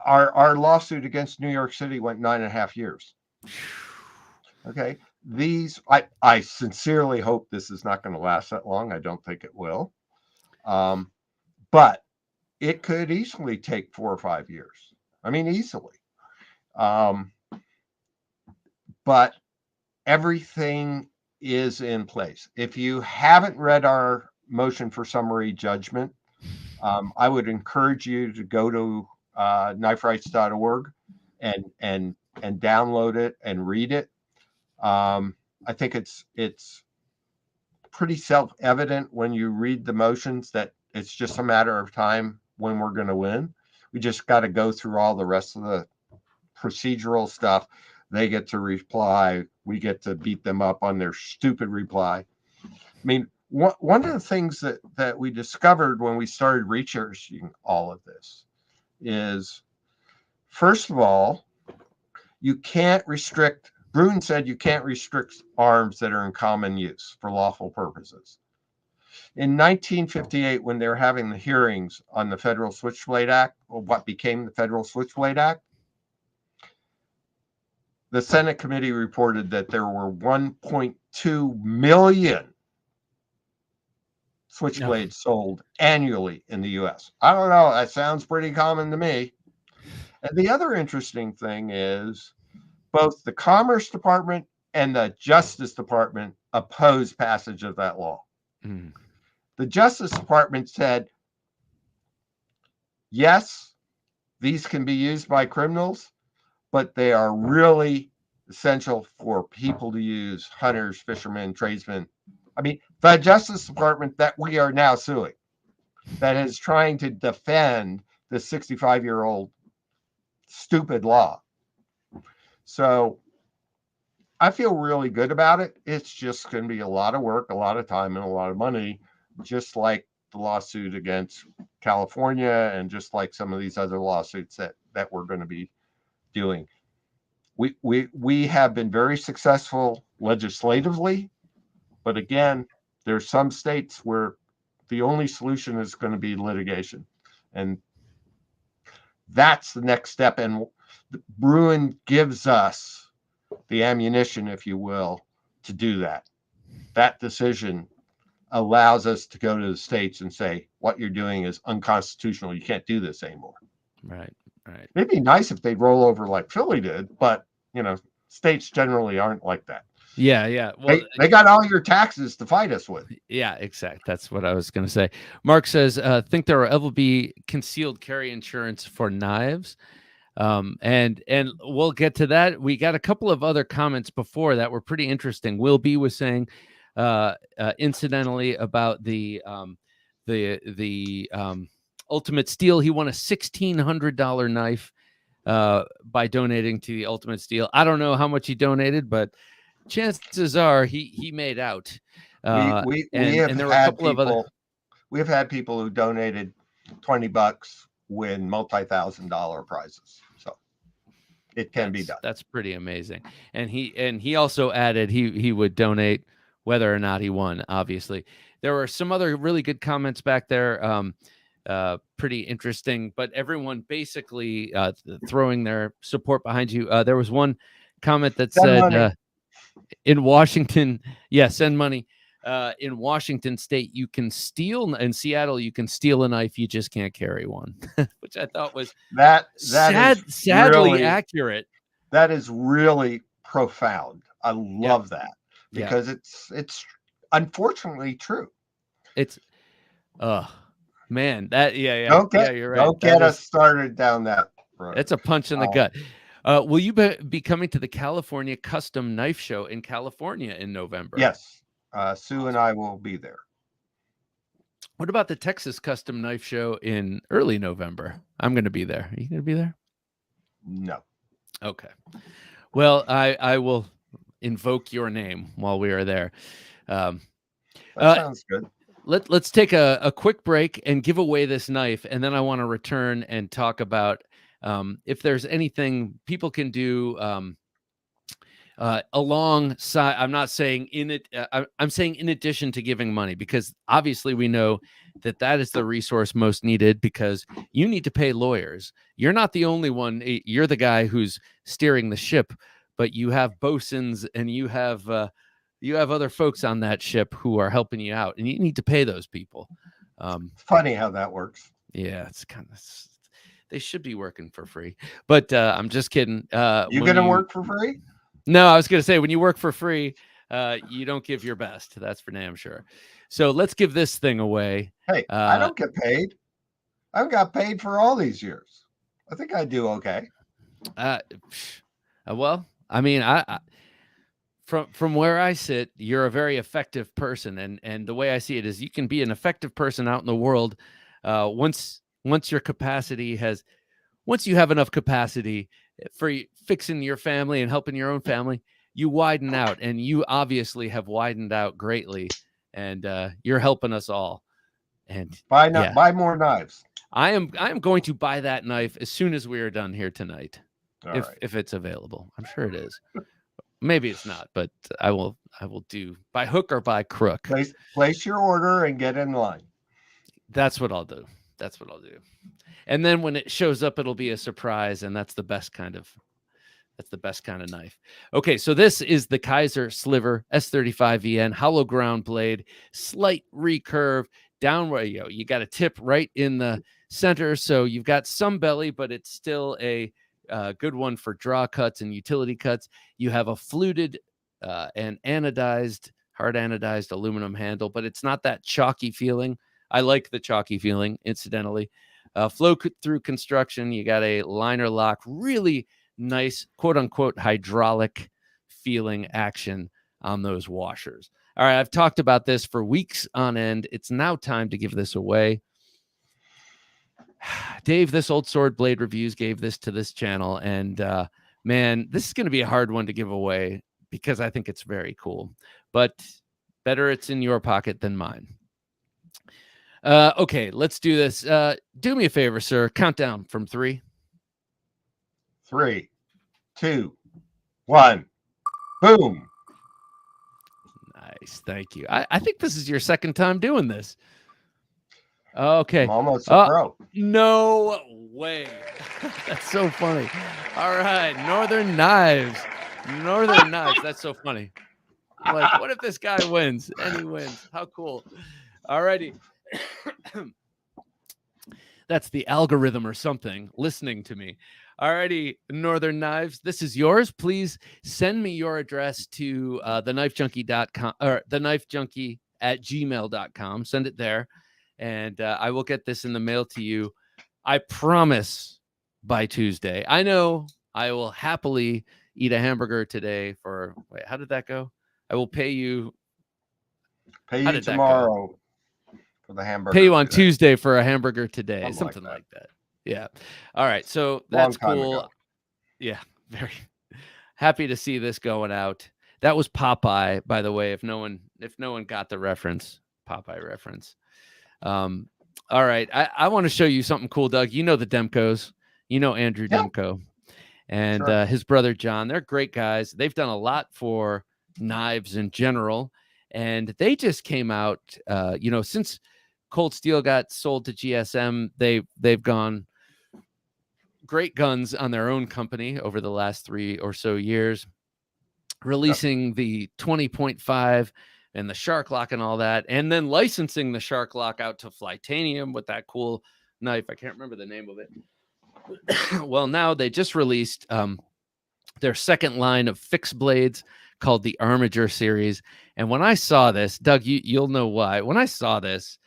Speaker 2: Our lawsuit against New York City went 9.5 years. Okay. I sincerely hope this is not going to last that long. I don't think it will. But it could easily take 4 or 5 years. I mean, easily. But everything is in place. If you haven't read our motion for summary judgment, I would encourage you to go to kniferights.org and download it and read it. I think it's pretty self-evident when you read the motions that it's just a matter of time when we're going to win. We just got to go through all the rest of the procedural stuff. They get to reply. We get to beat them up on their stupid reply. I mean, one of the things that we discovered when we started researching all of this is, first of all, you can't restrict. Bruin said you can't restrict arms that are in common use for lawful purposes. In 1958, when they were having the hearings on the Federal Switchblade Act, or what became the Federal Switchblade Act, the Senate committee reported that there were 1.2 million switchblades sold annually in the U.S. I don't know. That sounds pretty common to me. And the other interesting thing is both the Commerce Department and the Justice Department opposed passage of that law.
Speaker 1: Mm.
Speaker 2: The Justice Department said, yes, these can be used by criminals, but they are really essential for people to use, hunters, fishermen, tradesmen. I mean, the Justice Department that we are now suing, that is trying to defend the 65-year-old stupid law. So I feel really good about it. It's just going to be a lot of work, a lot of time, and a lot of money, just like the lawsuit against California and just like some of these other lawsuits that we're going to be doing. We have been very successful legislatively, but again, there's some states where the only solution is going to be litigation. And that's the next step. And Bruin gives us the ammunition, if you will, to do that. That decision allows us to go to the states and say, what you're doing is unconstitutional. You can't do this anymore.
Speaker 1: Right, right.
Speaker 2: It'd be nice if they'd roll over like Philly did, but, you know, states generally aren't like that.
Speaker 1: Yeah, yeah. Well,
Speaker 2: they got all your taxes to fight us with.
Speaker 1: Yeah, exactly. That's what I was going to say. Mark says, think there will ever be concealed carry insurance for knives. And we'll get to that. We got a couple of other comments before that were pretty interesting. Will B was saying, incidentally, about the Ultimate Steel. He won a $1,600 knife by donating to the Ultimate Steel. I don't know how much he donated, but chances are he made out.
Speaker 2: We have had people who donated $20 win multi-$1,000 prizes. So it can be done.
Speaker 1: That's pretty amazing. And he also added he would donate whether or not he won. Obviously, there were some other really good comments back there. Pretty interesting, but everyone basically throwing their support behind you. There was one comment that said, in Washington, send money. In Washington State, you can steal. In Seattle, you can steal a knife. You just can't carry one, which I thought was sadly really accurate.
Speaker 2: That is really profound. I love that because it's unfortunately true.
Speaker 1: It's Man,
Speaker 2: Don't get
Speaker 1: you're right.
Speaker 2: don't get us started down that road.
Speaker 1: That's a punch in the gut. Will you be coming to the California Custom Knife Show in California in November?
Speaker 2: Yes. Sue and I will be there.
Speaker 1: What about the Texas Custom Knife Show in early November? I'm going to be there. Are you going to be there?
Speaker 2: No.
Speaker 1: Okay. Well, I will invoke your name while we are there.
Speaker 2: That sounds good.
Speaker 1: Let's take a quick break and give away this knife, and then I want to return and talk about if there's anything people can do alongside. I'm not saying in it. I'm saying in addition to giving money, because obviously we know that is the resource most needed, because you need to pay lawyers. You're not the only one. You're the guy who's steering the ship, but you have bosuns and you have other folks on that ship who are helping you out, and you need to pay those people.
Speaker 2: Funny how that works.
Speaker 1: Yeah, it's kind of, they should be working for free, but I'm just kidding.
Speaker 2: You gonna work for free?
Speaker 1: No, I was gonna say, when you work for free, you don't give your best. That's for damn sure. So let's give this thing away.
Speaker 2: Hey, I don't get paid. I've got paid for all these years. I think I do okay.
Speaker 1: Well, I mean, I from where I sit, you're a very effective person, and the way I see it is, you can be an effective person out in the world once your capacity once you have enough capacity for fixing your family and helping your own family, you widen out, and you obviously have widened out greatly, and you're helping us all. And
Speaker 2: buy more knives.
Speaker 1: I am going to buy that knife as soon as we are done here tonight, if it's available. I'm sure it is. Maybe it's not, but I will do by hook or by crook.
Speaker 2: Place your order and get in line.
Speaker 1: That's what I'll do. And then when it shows up, it'll be a surprise, and that's the best kind of knife. Okay, so this is the Kizer Sliver S35VN hollow ground blade, slight recurve downward. You got a tip right in the center, so you've got some belly, but it's still a good one for draw cuts and utility cuts. You have a fluted and hard anodized aluminum handle, but it's not that chalky feeling. I like the chalky feeling, incidentally. Flow through construction. You got a liner lock, really nice, quote unquote, hydraulic feeling action on those washers. All right, I've talked about this for weeks on end. It's now time to give this away. Dave, this Old Sword Blade Reviews gave this to this channel, and man, this is going to be a hard one to give away, because I think it's very cool, but better it's in your pocket than mine. Okay, let's do this. Do me a favor, sir. Count down from 3.
Speaker 2: 3, 2, 1. Boom.
Speaker 1: Nice. Thank you. I think this is your second time doing this. Okay.
Speaker 2: I'm almost a pro.
Speaker 1: No way. That's so funny. All right. Northern Knives. That's so funny. Like, what if this guy wins? And he wins. How cool. All righty. That's the algorithm or something listening to me. Alrighty, Northern Knives, this is yours. Please send me your address to TheKnifeJunkie.com or TheKnifeJunkie@gmail.com. Send it there, and I will get this in the mail to you. I promise by Tuesday. I know I will happily eat a hamburger today for. Wait, how did that go? I will pay you.
Speaker 2: Pay you tomorrow for the hamburger.
Speaker 1: Pay you on Tuesday for a hamburger today. Something like that. Yeah. All right. So that's cool.
Speaker 2: Ago.
Speaker 1: Yeah. Very happy to see this going out. That was Popeye, by the way, if no one got the reference, Popeye reference. All right. I want to show you something cool, Doug. You know the Demkos. You know Andrew Demko and his brother John. They're great guys. They've done a lot for knives in general. And they just came out, since Cold Steel got sold to GSM, they've gone great guns on their own company over the last 3 or so years, releasing the 20.5 and the Shark Lock and all that, and then licensing the Shark Lock out to Flytanium with that cool knife. I can't remember the name of it. Well, now they just released their second line of fixed blades called the Armiger series. And when I saw this, Doug, you'll know why. When I saw this,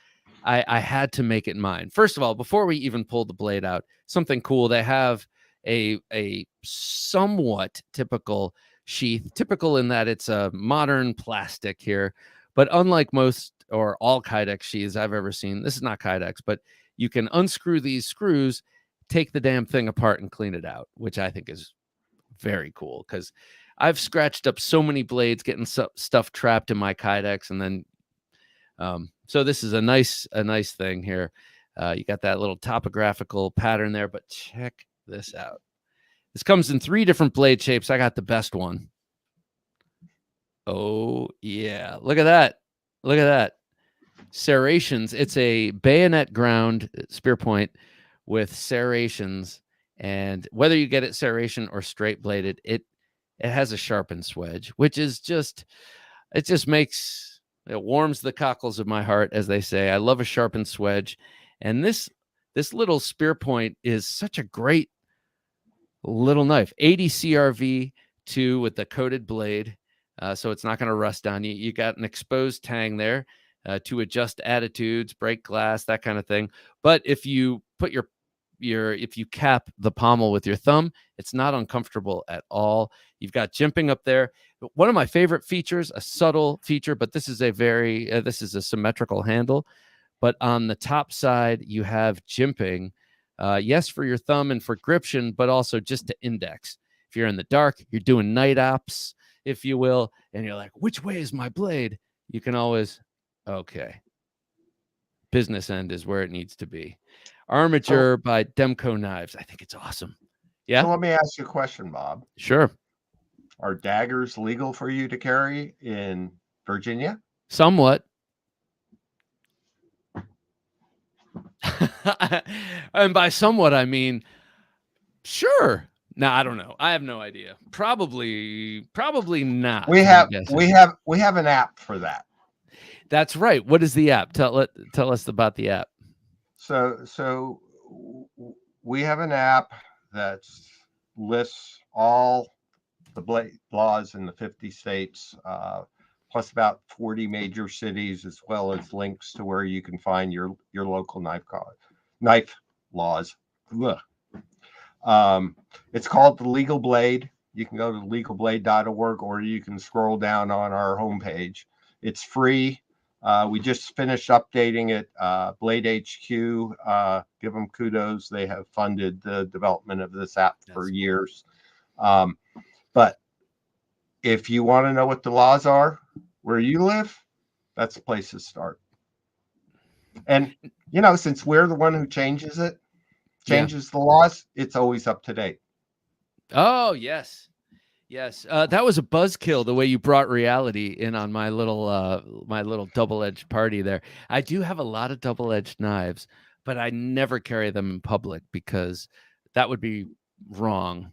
Speaker 1: I had to make it mine. First of all, before we even pulled the blade out, something cool. They have a somewhat typical sheath, typical in that it's a modern plastic here, but unlike most or all Kydex sheaths I've ever seen, this is not Kydex, but you can unscrew these screws, take the damn thing apart and clean it out, which I think is very cool because I've scratched up so many blades getting stuff trapped in my Kydex, and then so this is a nice thing here. You got that little topographical pattern there, but check this out. This comes in 3 different blade shapes. I got the best one. Oh yeah, look at that! Look at that. Serrations. It's a bayonet ground spear point with serrations, and whether you get it serration or straight bladed, it has a sharpened swedge, which is just it warms the cockles of my heart, as they say. I love a sharpened swedge, and this little spear point is such a great little knife. 80 CRV 2 with the coated blade, so it's not going to rust on you. You got an exposed tang there to adjust attitudes, break glass, that kind of thing. But if you put if you cap the pommel with your thumb, it's not uncomfortable at all. You've got jimping up there. One of my favorite features, a subtle feature, but this is a symmetrical handle. But on the top side, you have jimping. Yes, for your thumb and for gription, but also just to index. If you're in the dark, you're doing night ops, if you will, and you're like, which way is my blade? You can always, okay. Business end is where it needs to be. Armature by DeMarco Knives. I think it's awesome. Yeah.
Speaker 2: So let me ask you a question, Bob.
Speaker 1: Sure.
Speaker 2: Are daggers legal for you to carry in Virginia?
Speaker 1: Somewhat. And by somewhat, I mean, sure. No, I don't know. I have no idea. Probably not.
Speaker 2: We have an app for that.
Speaker 1: That's right. What is the app? Tell us about the app.
Speaker 2: So we have an app that lists all the blade laws in the 50 states, plus about 40 major cities, as well as links to where you can find your local knife laws. It's called The Legal Blade. You can go to legalblade.org, or you can scroll down on our homepage. It's free. We just finished updating it. Blade HQ, give them kudos. They have funded the development of this app for years. But if you want to know what the laws are where you live, that's the place to start. And, since we're the one who changes the laws, it's always up to date.
Speaker 1: Oh, yes. Yes. That was a buzzkill, the way you brought reality in on my little double-edged party there. I do have a lot of double-edged knives, but I never carry them in public because that would be wrong.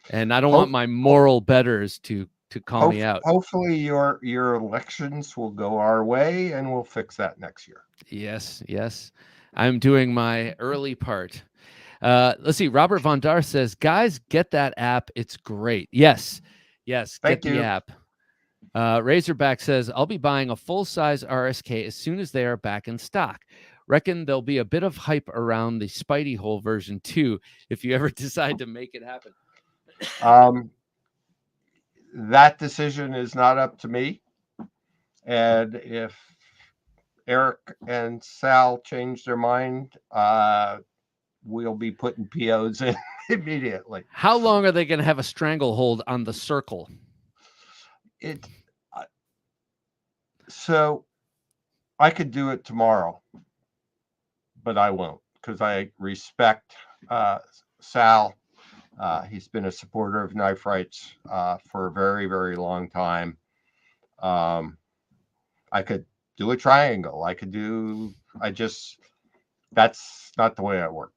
Speaker 1: And I don't want my moral betters to call me out.
Speaker 2: Hopefully your elections will go our way, and we'll fix that next year.
Speaker 1: Yes. I'm doing my early part. Let's see. Robert Von Dar says, guys, get that app. It's great. Yes.
Speaker 2: Thank you.
Speaker 1: The app. Razorback says, I'll be buying a full-size RSK as soon as they are back in stock. Reckon there'll be a bit of hype around the Spidey hole version 2 if you ever decide to make it happen.
Speaker 2: That decision is not up to me. And if Eric and Sal change their mind, we'll be putting POs in immediately.
Speaker 1: How long are they going to have a stranglehold on the circle?
Speaker 2: So I could do it tomorrow, but I won't, because I respect Sal. He's been a supporter of knife rights for a very, very long time. I could do a triangle. That's not the way I work.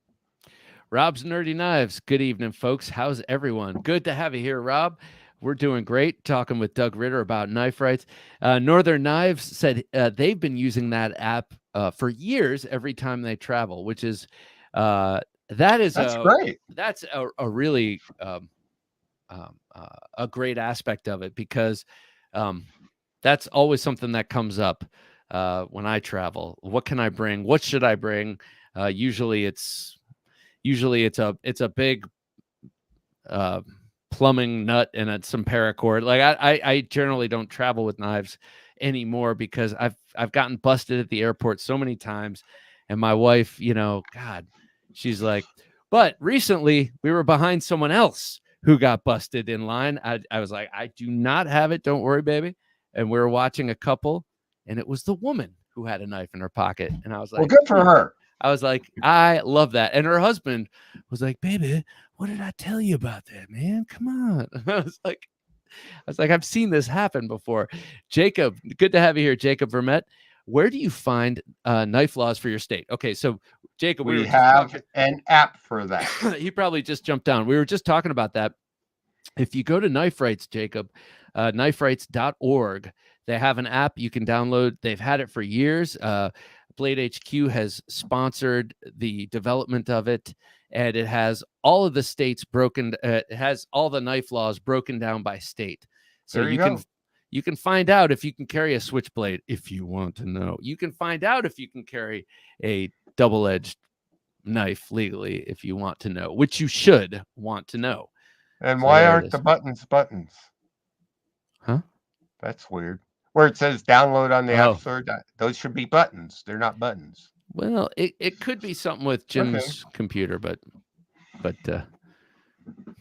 Speaker 1: Rob's Nerdy Knives. Good evening, folks. How's everyone? Good to have you here, Rob. We're doing great, talking with Doug Ritter about knife rights. Northern Knives said they've been using that app for years every time they travel, which is that's great. That's a really a great aspect of it, because that's always something that comes up. when I travel. What can I bring? What should I bring? Usually it's a big plumbing nut and some paracord. Like I generally don't travel with knives anymore because I've gotten busted at the airport so many times, and my wife, God, she's like, but recently we were behind someone else who got busted in line. I was like, I do not have it. Don't worry, baby. And we were watching a couple, and it was the woman who had a knife in her pocket, and I was
Speaker 2: Well,
Speaker 1: like,
Speaker 2: good for her.
Speaker 1: I was like, I love that. And her husband was like, baby, what did I tell you about that, man? Come on. I was like, I've seen this happen before. Jacob, good to have you here, Jacob Vermette. Where do you find knife laws for your state? Okay, so Jacob,
Speaker 2: We have an app for that.
Speaker 1: He probably just jumped down. We were just talking about that. If you go to Knife Rights, Jacob, kniferights.org, they have an app you can download. They've had it for years. Blade HQ has sponsored the development of it, and it has all of the states broken. It has all the knife laws broken down by state. So you can find out if you can carry a switchblade if you want to know. You can find out if you can carry a double-edged knife legally if you want to know, which you should want to know.
Speaker 2: And so why aren't the buttons?
Speaker 1: Huh?
Speaker 2: That's weird. Where it says download on the App Store, those should be buttons. They're not buttons.
Speaker 1: Well, it could be something with Jim's computer, but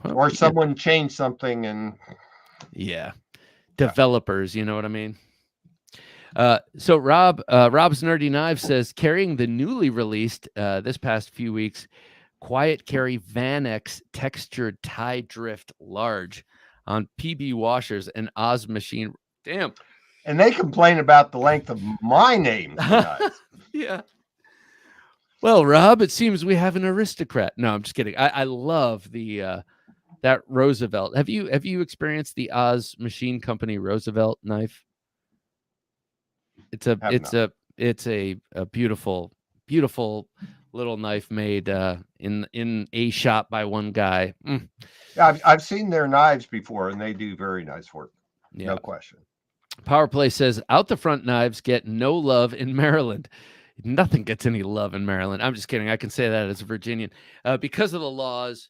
Speaker 2: or someone changed something and
Speaker 1: developers, you know what I mean? So Rob's Nerdy Knives says carrying the newly released this past few weeks Quiet Carry Vanex textured tie drift large on PB washers and Oz machine. Damn.
Speaker 2: And they complain about the length of my name.
Speaker 1: Yeah. Well, Rob, it seems we have an aristocrat. No, I'm just kidding. I love the that Roosevelt. Have you experienced the Oz Machine Company Roosevelt knife? It's a beautiful little knife made in a shop by one guy.
Speaker 2: Yeah, I've seen their knives before, and they do very nice work. Yeah. No question.
Speaker 1: Power Play says out the front knives get no love in Maryland. Nothing gets any love in Maryland. I'm just kidding. I can say that as a Virginian because of the laws.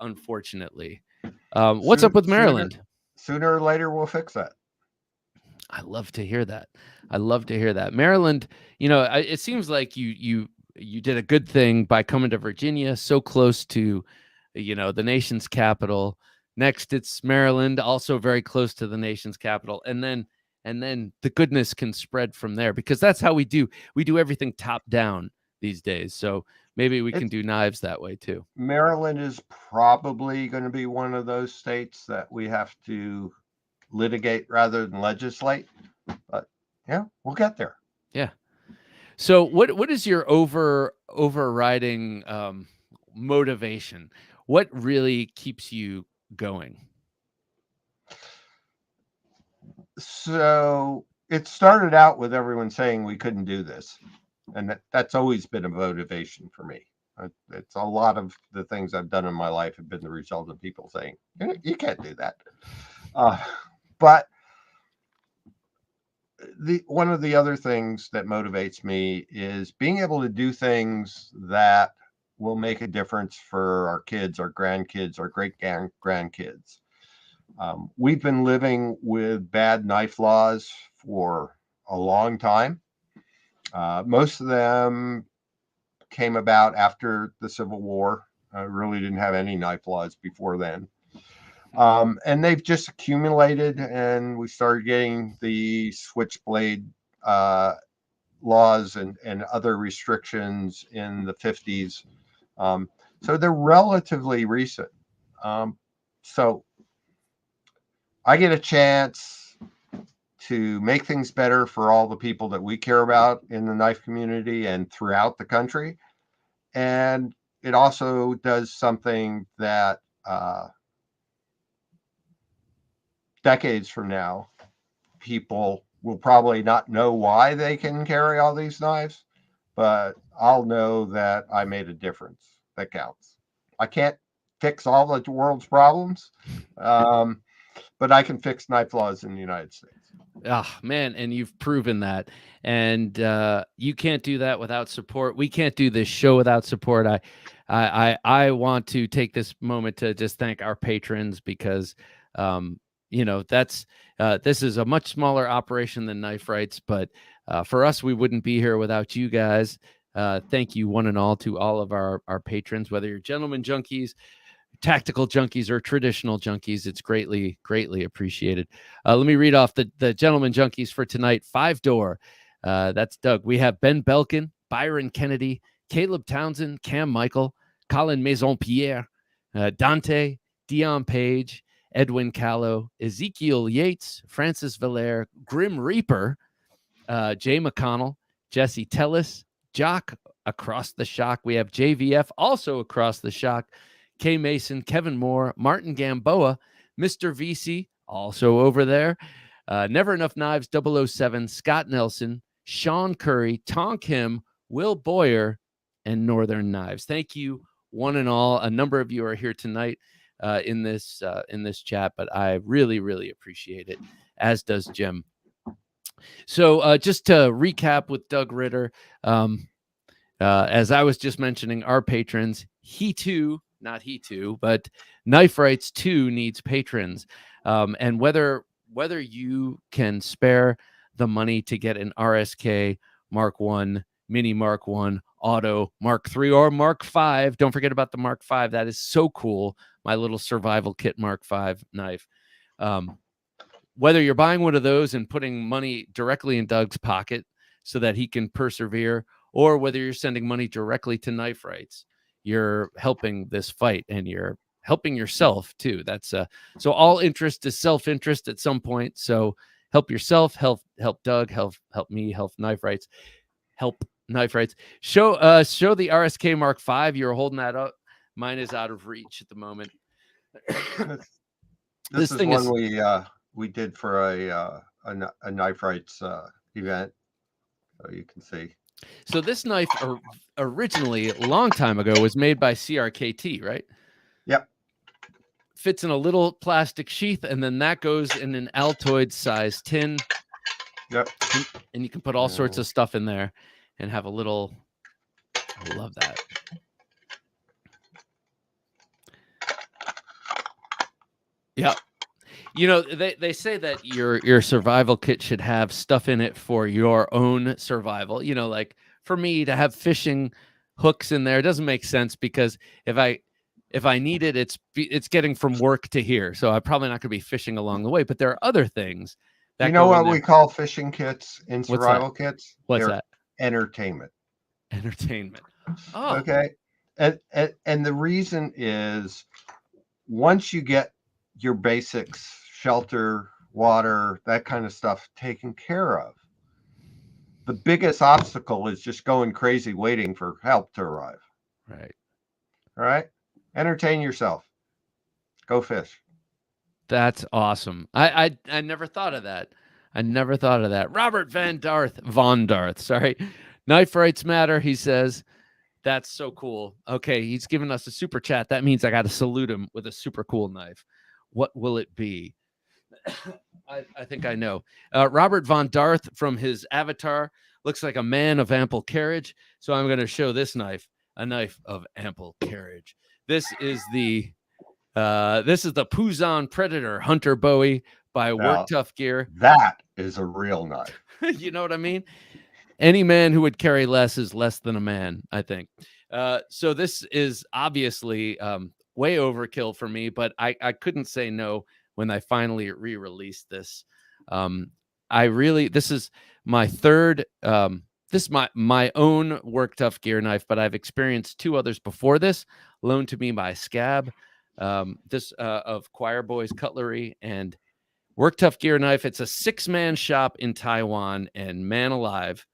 Speaker 1: Unfortunately, what's up with Maryland?
Speaker 2: Sooner or later, we'll fix that.
Speaker 1: I love to hear that. Maryland, it seems like you did a good thing by coming to Virginia, so close to, the nation's capital. Next, it's Maryland, also very close to the nation's capital. And then the goodness can spread from there because that's how we do. We do everything top down these days. So maybe we can do knives that way too.
Speaker 2: Maryland is probably going to be one of those states that we have to litigate rather than legislate. But yeah, we'll get there.
Speaker 1: Yeah. So what is your overriding motivation? What really keeps you going?
Speaker 2: So it started out with everyone saying we couldn't do this. And that's always been a motivation for me. It's a lot of the things I've done in my life have been the result of people saying, you can't do that. But one of the other things that motivates me is being able to do things that will make a difference for our kids, our grandkids, our great-grandkids. We've been living with bad knife laws for a long time. Most of them came about after the Civil War. I really didn't have any knife laws before then. And they've just accumulated, and we started getting the switchblade laws and other restrictions in the 50s. So they're relatively recent. So I get a chance to make things better for all the people that we care about in the knife community and throughout the country. And it also does something that decades from now, people will probably not know why they can carry all these knives, but I'll know that I made a difference. That counts. I can't fix all the world's problems, but I can fix knife laws in the United States.
Speaker 1: Ah, man, and you've proven that. And you can't do that without support. We can't do this show without support. I want to take this moment to just thank our patrons because, that's this is a much smaller operation than Knife Rights, but for us, we wouldn't be here without you guys. Thank you, one and all, to all of our patrons, whether you're gentleman junkies, tactical junkies, or traditional junkies. It's greatly, greatly appreciated. Let me read off the gentleman junkies for tonight. 5-door. That's Doug. We have Ben Belkin, Byron Kennedy, Caleb Townsend, Cam Michael, Colin Maison-Pierre, Dante, Dion Page, Edwin Callow, Ezekiel Yates, Francis Valaire, Grim Reaper, Jay McConnell, Jesse Tellis, Jock across the shock. We have JVF also across the shock. K Mason, Kevin Moore, Martin Gamboa, Mr. VC also over there. Never Enough Knives 007, Scott Nelson, Sean Curry, Tom Kim, Will Boyer, and Northern Knives. Thank you, one and all. A number of you are here tonight in this chat, but I really, really appreciate it, as does Jim. So just to recap with Doug Ritter, as I was just mentioning, our patrons, not he too, but Knife Rights 2 needs patrons. And whether you can spare the money to get an RSK Mark 1, Mini Mark 1, Auto Mark 3, or Mark 5. Don't forget about the Mark 5. That is so cool. My little survival kit Mark 5 knife. Whether you're buying one of those and putting money directly in Doug's pocket so that he can persevere, or whether you're sending money directly to Knife Rights, you're helping this fight and you're helping yourself too. That's so all interest is self-interest at some point. So help yourself, help Doug, help me, help Knife Rights, help Knife Rights. Show the RSK Mark 5. You're holding that up. Mine is out of reach at the moment.
Speaker 2: This is one we did for a Knife Rights event, so you can see.
Speaker 1: So this knife originally, a long time ago, was made by CRKT, right?
Speaker 2: Yep.
Speaker 1: Fits in a little plastic sheath, and then that goes in an Altoid size tin.
Speaker 2: Yep.
Speaker 1: And you can put all sorts of stuff in there and have a little. I love that. Yeah. They say that your survival kit should have stuff in it for your own survival. Like for me to have fishing hooks in there, it doesn't make sense because if I need it, it's getting from work to here. So I'm probably not going to be fishing along the way. But there are other things.
Speaker 2: You know what we call fishing kits in survival kits?
Speaker 1: What's that?
Speaker 2: Entertainment.
Speaker 1: Entertainment. Oh.
Speaker 2: Okay. And the reason is once you get your basics, shelter, water, that kind of stuff taken care of, the biggest obstacle is just going crazy waiting for help to arrive.
Speaker 1: Right.
Speaker 2: All right. Entertain yourself. Go fish.
Speaker 1: That's awesome. I never thought of that. Robert Von Darth. Sorry. Knife Rights Matter, he says. That's so cool. Okay, he's given us a super chat. That means I got to salute him with a super cool knife. What will it be? I think I know. Robert Von Darth, from his avatar, looks like a man of ample carriage. So I'm going to show this knife, a knife of ample carriage. This is the Puzon Predator Hunter Bowie by Work Tough Gear.
Speaker 2: That is a real knife.
Speaker 1: You know what I mean? Any man who would carry less is less than a man, I think. So this is obviously way overkill for me, but I couldn't say no when I finally re-released this. This is my third, this is my own Work Tough Gear knife, but I've experienced two others before this, loaned to me by Scab, this of Choir Boys Cutlery and Work Tough Gear knife. It's a 6-man shop in Taiwan, and man alive,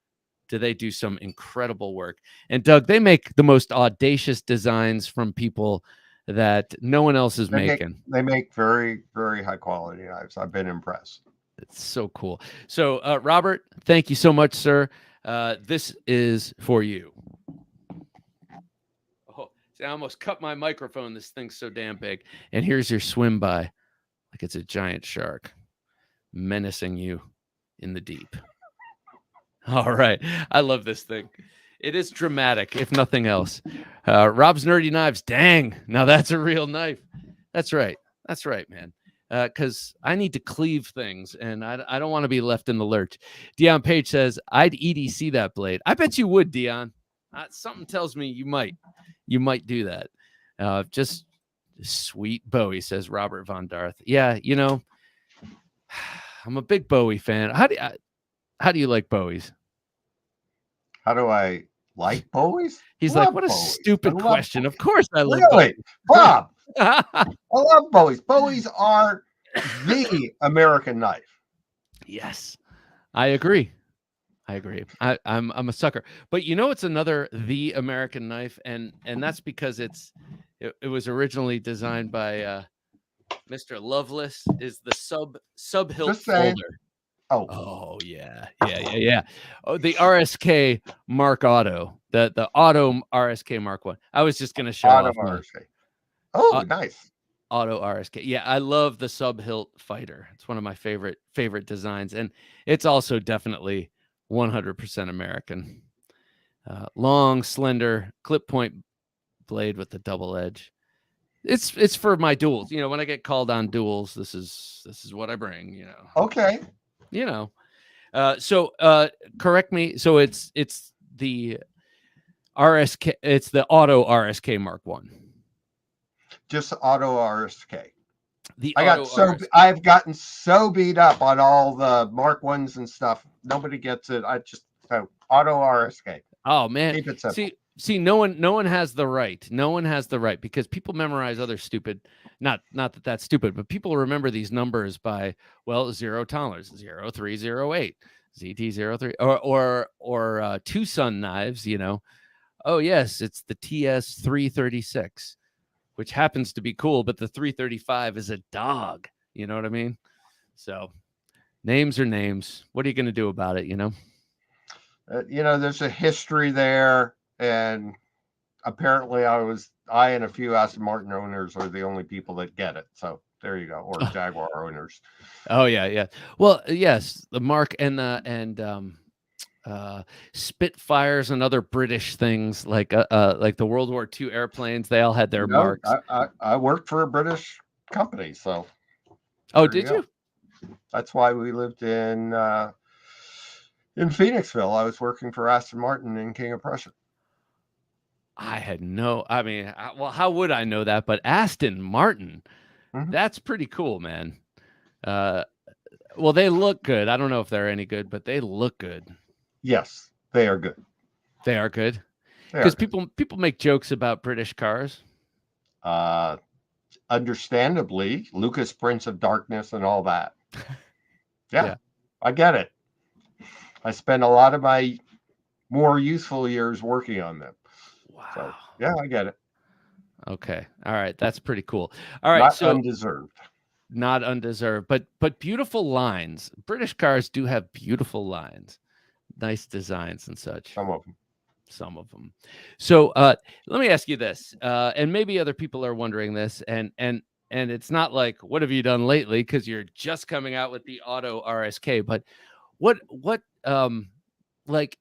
Speaker 1: do they do some incredible work. And Doug, they make the most audacious designs from people that no one else is making.
Speaker 2: They make very, very high quality knives. I've been impressed.
Speaker 1: It's so cool. So, Robert, thank you so much, sir. This is for you. Oh, see, I almost cut my microphone. This thing's so damn big. And here's your swim by, like it's a giant shark menacing you. in the deep. All right. I love this thing. It is dramatic, if nothing else. Rob's Nerdy Knives. Dang. Now that's a real knife. That's right. That's right, man. Because I need to cleave things, and I don't want to be left in the lurch. Dion Page says, I'd EDC that blade. I bet you would, Dion. Something tells me you might. You might do that. Just sweet Bowie, says Robert Von Darth. Yeah, you know, I'm a big Bowie fan. How do you like Bowies?
Speaker 2: How do I like Bowies?
Speaker 1: He's
Speaker 2: Love
Speaker 1: like, what a
Speaker 2: Bowies.
Speaker 1: stupid question. Of course I love
Speaker 2: Really? Bob,
Speaker 1: Bowies.
Speaker 2: I love Bowies. Bowies are the American knife.
Speaker 1: Yes, I agree. I'm a sucker. But you know, it's another the American knife, and that's because it was originally designed by Mr. Lovelace. Is the sub hilt folder. Oh yeah. Oh, the RSK Mark Auto, the Auto RSK Mark 1. I was just gonna show off my
Speaker 2: RSK. Oh, nice.
Speaker 1: Auto RSK. Yeah, I love the sub hilt fighter. It's one of my favorite designs, and it's also definitely 100% American. Long, slender, clip point blade with the double edge. It's for my duels. You know, when I get called on duels, this is what I bring. You know.
Speaker 2: Okay.
Speaker 1: You know. So correct me. So it's the RSK. It's the Auto RSK Mark 1.
Speaker 2: Just Auto RSK.
Speaker 1: RSK.
Speaker 2: I've gotten so beat up on all the Mark 1s and stuff. Nobody gets it. Auto RSK.
Speaker 1: Oh man.
Speaker 2: Keep it simple.
Speaker 1: See, no one has the right. No one has the right, because people memorize other stupid, not that that's stupid, but people remember these numbers by, well, 0 tolerance, 0308, ZT03, or two sun knives, you know. Oh yes, it's the TS 336, which happens to be cool, but the 335 is a dog. You know what I mean? So names are names. What are you going to do about it? You know?
Speaker 2: There's a history there, and apparently I and a few Aston Martin owners are the only people that get it. So there you go. Or Jaguar owners.
Speaker 1: Oh yeah. Well, yes, the Mark and Spitfires and other British things like the World War II airplanes, they all had their marks.
Speaker 2: I worked for a British company, so.
Speaker 1: Oh, did you?
Speaker 2: That's why we lived in Phoenixville. I was working for Aston Martin in King of Prussia.
Speaker 1: I had well, how would I know that? But Aston Martin, that's pretty cool, man. Well, they look good. I don't know if they're any good, but they look good.
Speaker 2: Yes, they are good.
Speaker 1: They are good. Because people make jokes about British cars.
Speaker 2: Understandably, Lucas, Prince of Darkness, and all that. Yeah, I get it. I spent a lot of my more useful years working on them.
Speaker 1: Wow.
Speaker 2: So, yeah, I get it.
Speaker 1: Okay. All right. That's pretty cool. All right.
Speaker 2: Not undeserved.
Speaker 1: Not undeserved, but beautiful lines. British cars do have beautiful lines, nice designs and such. Some of them. So let me ask you this, and maybe other people are wondering this, and it's not like, what have you done lately? Because you're just coming out with the Auto RSK. But what like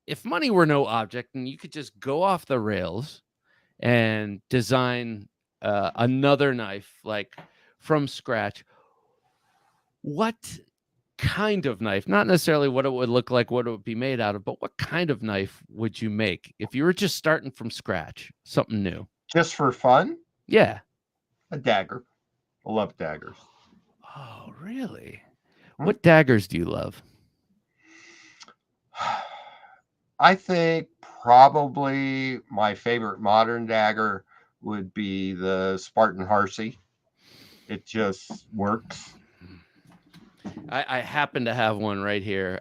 Speaker 1: if money were no object and you could just go off the rails and design another knife like from scratch, what kind of knife, not necessarily what it would look like, what it would be made out of, but what kind of knife would you make if you were just starting from scratch, something new?
Speaker 2: Just for fun?
Speaker 1: Yeah.
Speaker 2: A dagger. I love daggers.
Speaker 1: Oh, really? What daggers do you love?
Speaker 2: I think probably my favorite modern dagger would be the Spartan Harsey. It just works.
Speaker 1: I happen to have one right here.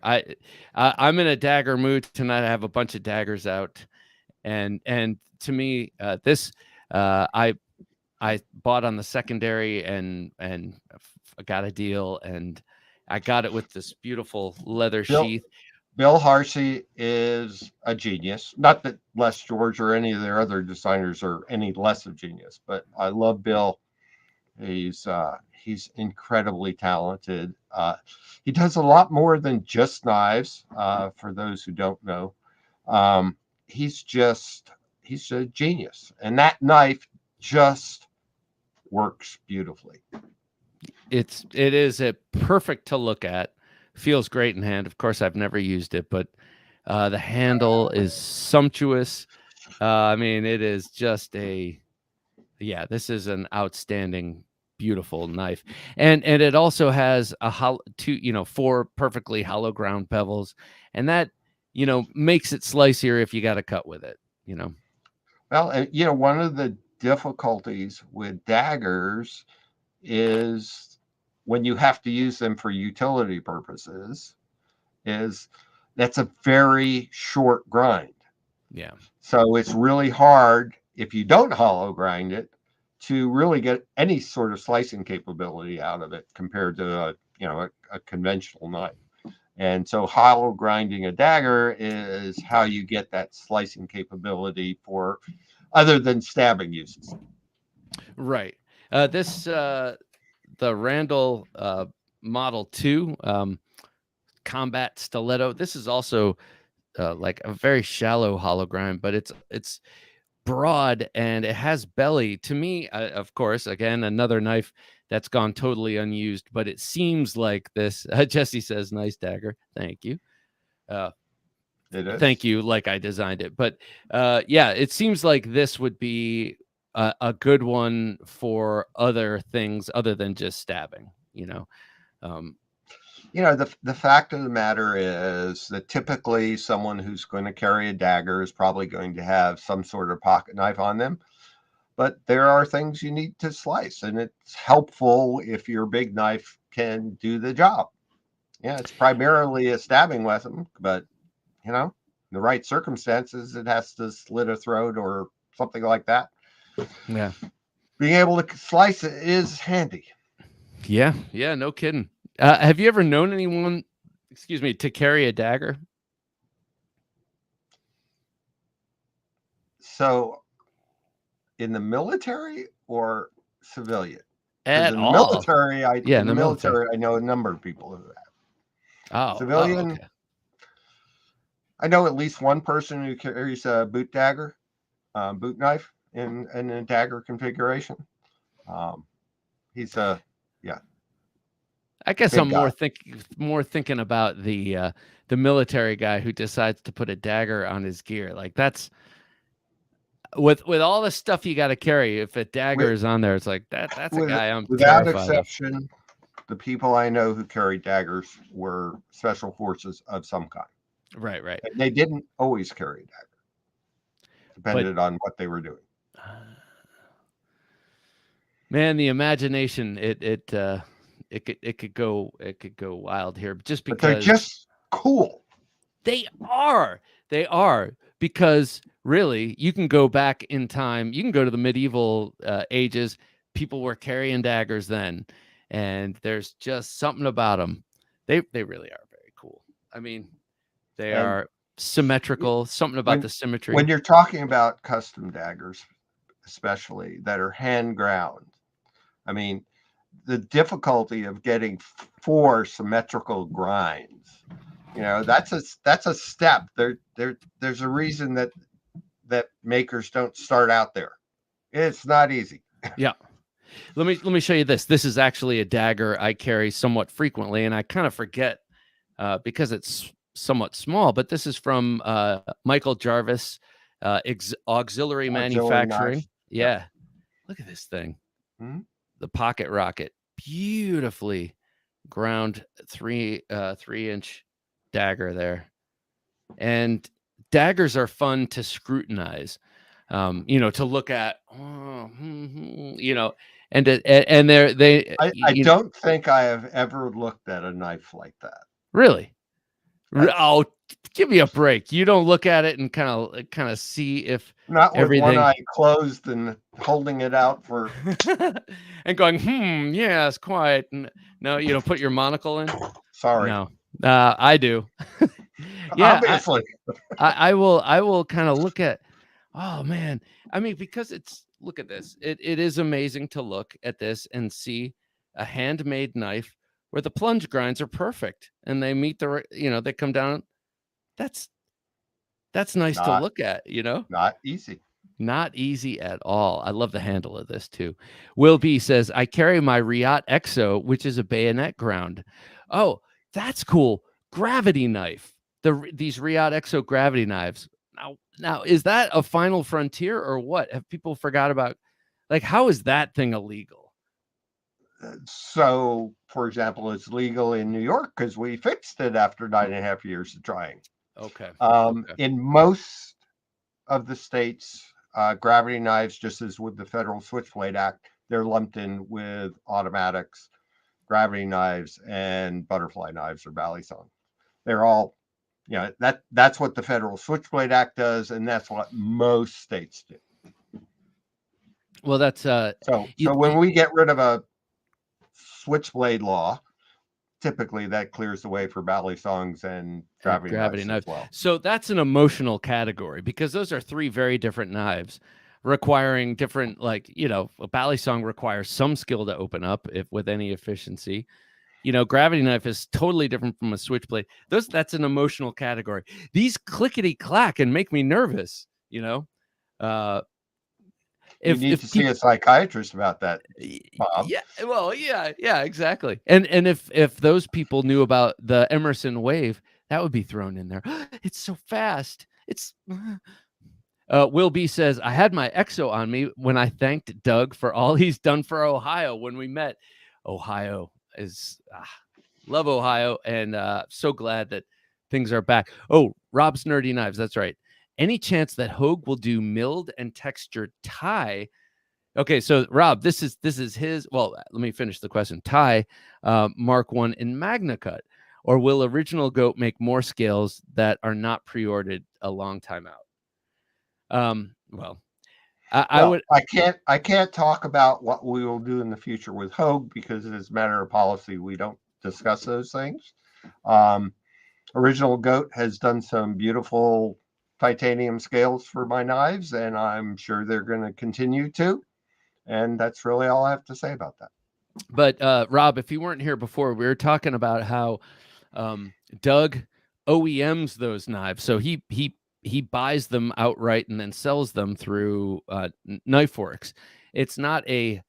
Speaker 1: I'm in a dagger mood tonight. I have a bunch of daggers out, and to me, this I bought on the secondary and I got a deal, and I got it with this beautiful leather sheath.
Speaker 2: Bill Harsey is a genius. Not that Les George or any of their other designers are any less of genius, but I love Bill. He's incredibly talented. He does a lot more than just knives. For those who don't know, um, he's a genius, and that knife just works beautifully.
Speaker 1: It is a perfect to look at. Feels great in hand. Of course, I've never used it, but the handle is sumptuous. I mean, it is just yeah. This is an outstanding, beautiful knife, and it also has four perfectly hollow ground bevels, and that makes it slicier if you got to cut with it.
Speaker 2: Well, and one of the difficulties with daggers is when you have to use them for utility purposes, is that's a very short grind.
Speaker 1: Yeah.
Speaker 2: So it's really hard if you don't hollow grind it to really get any sort of slicing capability out of it compared to a conventional knife. And so hollow grinding a dagger is how you get that slicing capability for other than stabbing uses.
Speaker 1: Right. The Randall Model 2 combat stiletto. This is also like a very shallow hollow grind, but it's broad and it has belly. To me, of course, again, another knife that's gone totally unused, but it seems like this. Jesse says, "Nice dagger, thank you." Thank you, like I designed it. But yeah, it seems like this would be a good one for other things other than just stabbing.
Speaker 2: The fact of the matter is that typically someone who's going to carry a dagger is probably going to have some sort of pocket knife on them. But there are things you need to slice, and it's helpful if your big knife can do the job. Yeah, it's primarily a stabbing weapon, but in the right circumstances, it has to slit a throat or something like that.
Speaker 1: Yeah.
Speaker 2: Being able to slice it is handy.
Speaker 1: Yeah, no kidding. Have you ever known anyone, to carry a dagger?
Speaker 2: So, in the military or civilian?
Speaker 1: At
Speaker 2: In the
Speaker 1: all?
Speaker 2: military,
Speaker 1: In the military,
Speaker 2: I know a number of people who have.
Speaker 1: Oh,
Speaker 2: Civilian,
Speaker 1: okay.
Speaker 2: I know at least one person who carries a boot dagger, boot knife in a dagger configuration. He's
Speaker 1: I guess I'm
Speaker 2: guy.
Speaker 1: more thinking about the military guy who decides to put a dagger on his gear. Like that's with all the stuff you got to carry. If a dagger is on there, it's like that's a guy I'm
Speaker 2: without
Speaker 1: terrified
Speaker 2: exception.
Speaker 1: of.
Speaker 2: The people I know who carried daggers were special forces of some kind.
Speaker 1: Right.
Speaker 2: And they didn't always carry a dagger. Depended on what they were doing.
Speaker 1: Man, the imagination it could go wild here just because
Speaker 2: but they're just cool.
Speaker 1: They are because really you can go back in time. You can go to the medieval ages. People were carrying daggers then, and there's just something about them. They really are very cool. I mean, they are symmetrical. Something about the symmetry.
Speaker 2: When you're talking about custom daggers, especially that are hand ground, I mean, the difficulty of getting 4 symmetrical grinds, that's a step. There's a reason that makers don't start out there. It's not easy.
Speaker 1: Yeah. Let me show you this. This is actually a dagger I carry somewhat frequently, and I kind of forget because it's somewhat small. But this is from Michael Jarvis, Auxiliary Manufacturing.
Speaker 2: Knife.
Speaker 1: Yeah, look at this thing.
Speaker 2: Mm-hmm.
Speaker 1: The pocket rocket, beautifully ground 3-inch dagger there, and daggers are fun to scrutinize. To look at, and
Speaker 2: I don't think I have ever looked at a knife like that.
Speaker 1: Really? Oh, give me a break. You don't look at it and kind of see if
Speaker 2: not with
Speaker 1: everything...
Speaker 2: one eye closed and holding it out for
Speaker 1: and going, yeah, it's quiet. No, you don't put your monocle in.
Speaker 2: Sorry.
Speaker 1: No, I do.
Speaker 2: Yeah, obviously.
Speaker 1: I will kind of look at. Oh man, I mean, because it's look at this. It is amazing to look at this and see a handmade knife where the plunge grinds are perfect and they meet the, they come down. That's nice to
Speaker 2: Not
Speaker 1: look at,
Speaker 2: not easy.
Speaker 1: Not easy at all. I love the handle of this too. Will B says, I carry my Riat Exo, which is a bayonet ground. Oh, that's cool. Gravity knife. These Riat Exo gravity knives. Now, is that a final frontier or what? Have people forgot about, like, how is that thing illegal?
Speaker 2: So, for example, it's legal in New York because we fixed it after 9.5 years of trying.
Speaker 1: Okay.
Speaker 2: In most of the states, gravity knives, just as with the Federal Switchblade Act, they're lumped in with automatics, gravity knives, and butterfly knives or balisong. They're all, that's what the Federal Switchblade Act does, and that's what most states do.
Speaker 1: Well, that's
Speaker 2: so when we get rid of a switchblade law, typically that clears the way for balisongs and gravity knives as well.
Speaker 1: So that's an emotional category because those are three very different knives requiring different, a balisong requires some skill to open up with any efficiency. Gravity knife is totally different from a switchblade. That's an emotional category. These clickety clack and make me nervous,
Speaker 2: You need to see a psychiatrist about that, Bob.
Speaker 1: Yeah, well, yeah, exactly. And if those people knew about the Emerson wave, that would be thrown in there. It's so fast. It's Will B says, I had my Exo on me when I thanked Doug for all he's done for Ohio when we met. Ohio is love Ohio, and so glad that things are back. Oh, Rob's Nerdy Knives, that's right. Any chance that Hogue will do milled and textured tie? Okay, so Rob, this is his. Well, let me finish the question. Tie Mark 1 in Magna Cut, or will Original Goat make more scales that are not pre-ordered a long time out? Well, I
Speaker 2: can't talk about what we will do in the future with Hogue because as a matter of policy, we don't discuss those things. Original Goat has done some beautiful titanium scales for my knives, and I'm sure they're going to continue to. And that's really all I have to say about that.
Speaker 1: But Rob, if you weren't here before, we were talking about how Doug OEMs those knives. So he buys them outright and then sells them through Knife Works. It's not a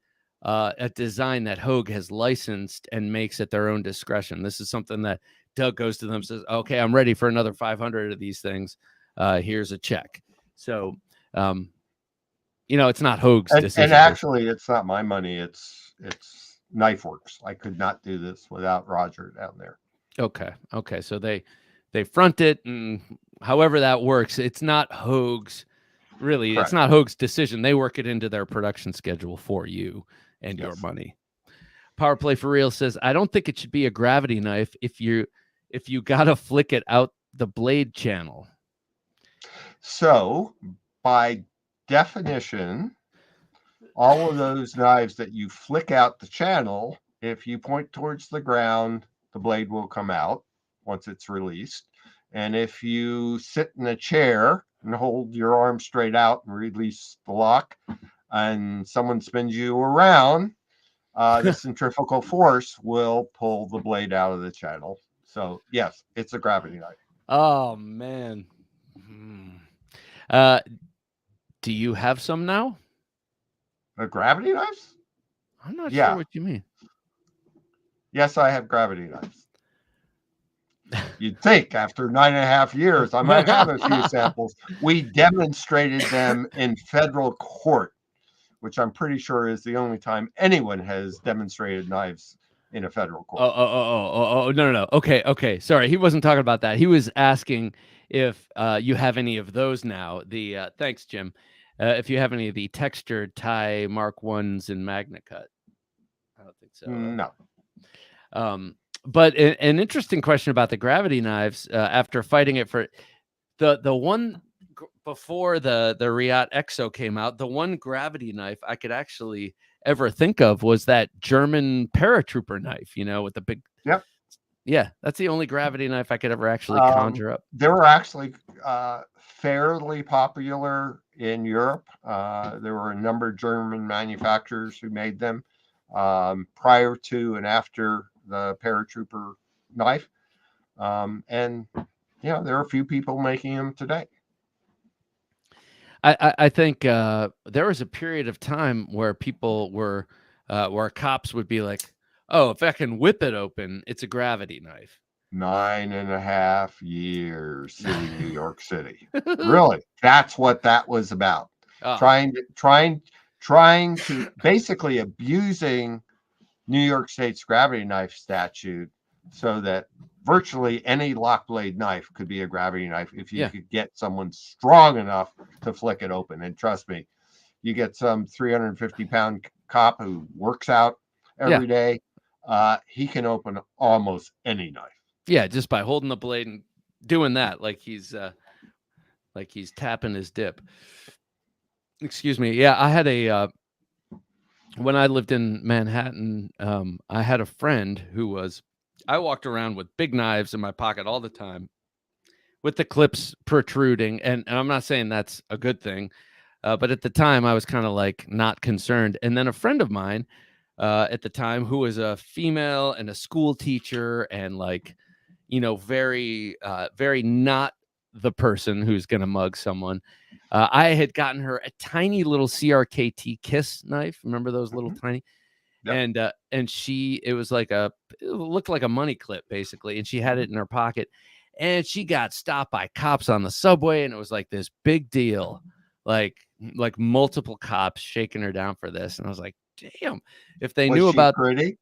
Speaker 1: design that Hogue has licensed and makes at their own discretion. This is something that Doug goes to them and says, okay, I'm ready for another 500 of these things. Here's a check. So, it's not Hogue's decision.
Speaker 2: And actually, it's not my money. It's Knife Works. I could not do this without Roger down there.
Speaker 1: Okay. So they front it, and however that works, it's not Hogue's. Really, Correct. It's not Hogue's decision. They work it into their production schedule for you and your money. Power Play for Real says, I don't think it should be a gravity knife if you gotta flick it out the blade channel.
Speaker 2: So, by definition, all of those knives that you flick out the channel, if you point towards the ground, the blade will come out once it's released. And if you sit in a chair and hold your arm straight out and release the lock, and someone spins you around, the centrifugal force will pull the blade out of the channel. So, yes, it's a gravity knife.
Speaker 1: Oh, man. Do you have some now?
Speaker 2: A gravity knives?
Speaker 1: I'm not sure what you mean.
Speaker 2: Yes, I have gravity knives. You'd think after 9.5 years, I might have a few samples. We demonstrated them in federal court, which I'm pretty sure is the only time anyone has demonstrated knives in a federal court.
Speaker 1: No. Okay. Sorry, he wasn't talking about that. He was asking if you have any of those now. Thanks, Jim. If you have any of the textured tie Mark 1s in Magna Cut. I don't think so.
Speaker 2: No.
Speaker 1: But an interesting question about the gravity knives after fighting it for the one before the Riat Exo came out, the one gravity knife I could actually ever think of was that German paratrooper knife, with the big Yeah, that's the only gravity knife I could ever actually conjure up.
Speaker 2: They were actually fairly popular in Europe. There were a number of German manufacturers who made them prior to and after the paratrooper knife. And, there are a few people making them today.
Speaker 1: I think there was a period of time where people were, where cops would be like, "Oh, if I can whip it open, it's a gravity knife."
Speaker 2: 9.5 years in New York City. Really, that's what that was about.
Speaker 1: Ah,
Speaker 2: Trying to basically abusing New York State's gravity knife statute so that virtually any lock blade knife could be a gravity knife if you
Speaker 1: yeah,
Speaker 2: could get someone strong enough to flick it open. And trust me, you get some 350-pound cop who works out
Speaker 1: yeah,
Speaker 2: every day, he can open almost any knife.
Speaker 1: yeah. Just by holding the blade and doing that, like he's tapping his dip. Excuse me. Yeah, I had a when I lived in Manhattan, I had a friend who was. I walked around with big knives in my pocket all the time, with the clips protruding, and I'm not saying that's a good thing, but at the time I was kind of like not concerned. And then a friend of mine at the time, who was a female and a school teacher, and like, very very not the person who's gonna mug someone. I had gotten her a tiny little CRKT Kiss knife. Remember those little
Speaker 2: Mhm.
Speaker 1: tiny?
Speaker 2: Yep.
Speaker 1: And she, it was like it looked like a money clip basically, and she had it in her pocket, and she got stopped by cops on the subway, and it was like this big deal, like multiple cops shaking her down for this, and I was like, damn, if they
Speaker 2: Was
Speaker 1: knew
Speaker 2: she
Speaker 1: about.
Speaker 2: pretty?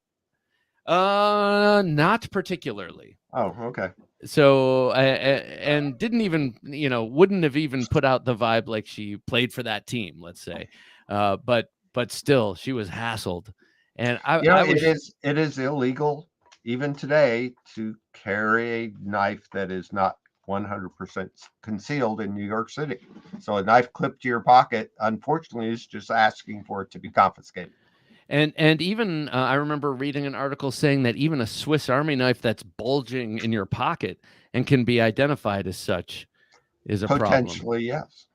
Speaker 1: Not particularly.
Speaker 2: Oh, okay.
Speaker 1: So and didn't even, wouldn't have even put out the vibe like she played for that team, let's say. But still, she was hassled, and I was.
Speaker 2: It is illegal even today to carry a knife that is not 100% concealed in New York City. So a knife clipped to your pocket, unfortunately, is just asking for it to be confiscated.
Speaker 1: And even I remember reading an article saying that even a Swiss Army knife that's bulging in your pocket and can be identified as such is a problem.
Speaker 2: Potentially, yes.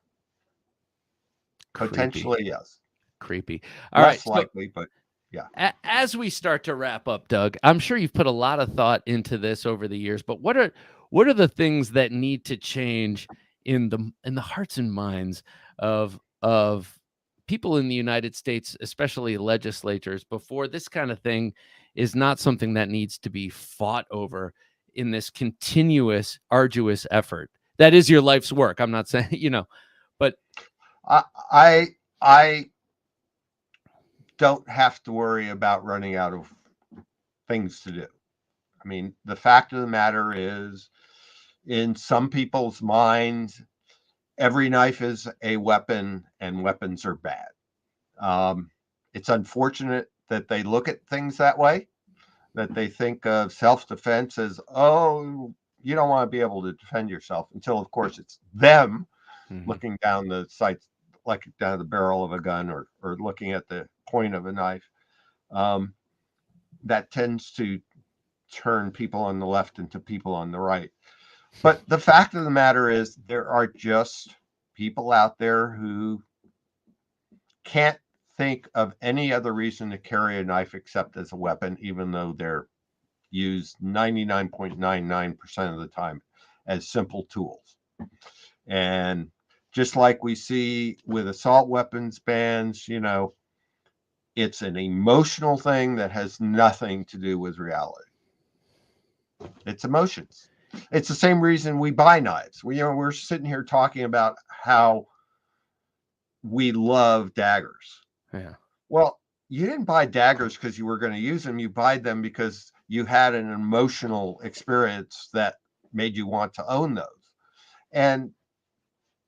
Speaker 1: Creepy,
Speaker 2: Potentially, yes.
Speaker 1: creepy. All right,
Speaker 2: Less
Speaker 1: so
Speaker 2: likely, but yeah.
Speaker 1: as we start to wrap up, Doug, I'm sure you've put a lot of thought into this over the years, but what are the things that need to change in the hearts and minds of people in the United States, especially legislatures, before this kind of thing is not something that needs to be fought over in this continuous, arduous effort? That is your life's work. I'm not saying, but
Speaker 2: I I I don't have to worry about running out of things to do. I mean, the fact of the matter is, in some people's minds, every knife is a weapon and weapons are bad. It's unfortunate that they look at things that way, that they think of self defense as, oh, you don't want to be able to defend yourself until, of course, it's them
Speaker 1: Mhm.
Speaker 2: looking down the sights, like down the barrel of a gun or looking at the point of a knife. Um, that tends to turn people on the left into people on the right. But the fact of the matter is, there are just people out there who can't think of any other reason to carry a knife except as a weapon, even though they're used 99.99% of the time as simple tools. And just like we see with assault weapons bans, it's an emotional thing that has nothing to do with reality. It's emotions. It's the same reason we buy knives. We're sitting here talking about how we love daggers.
Speaker 1: Yeah.
Speaker 2: Well, you didn't buy daggers because you were going to use them. You buy them because you had an emotional experience that made you want to own those. And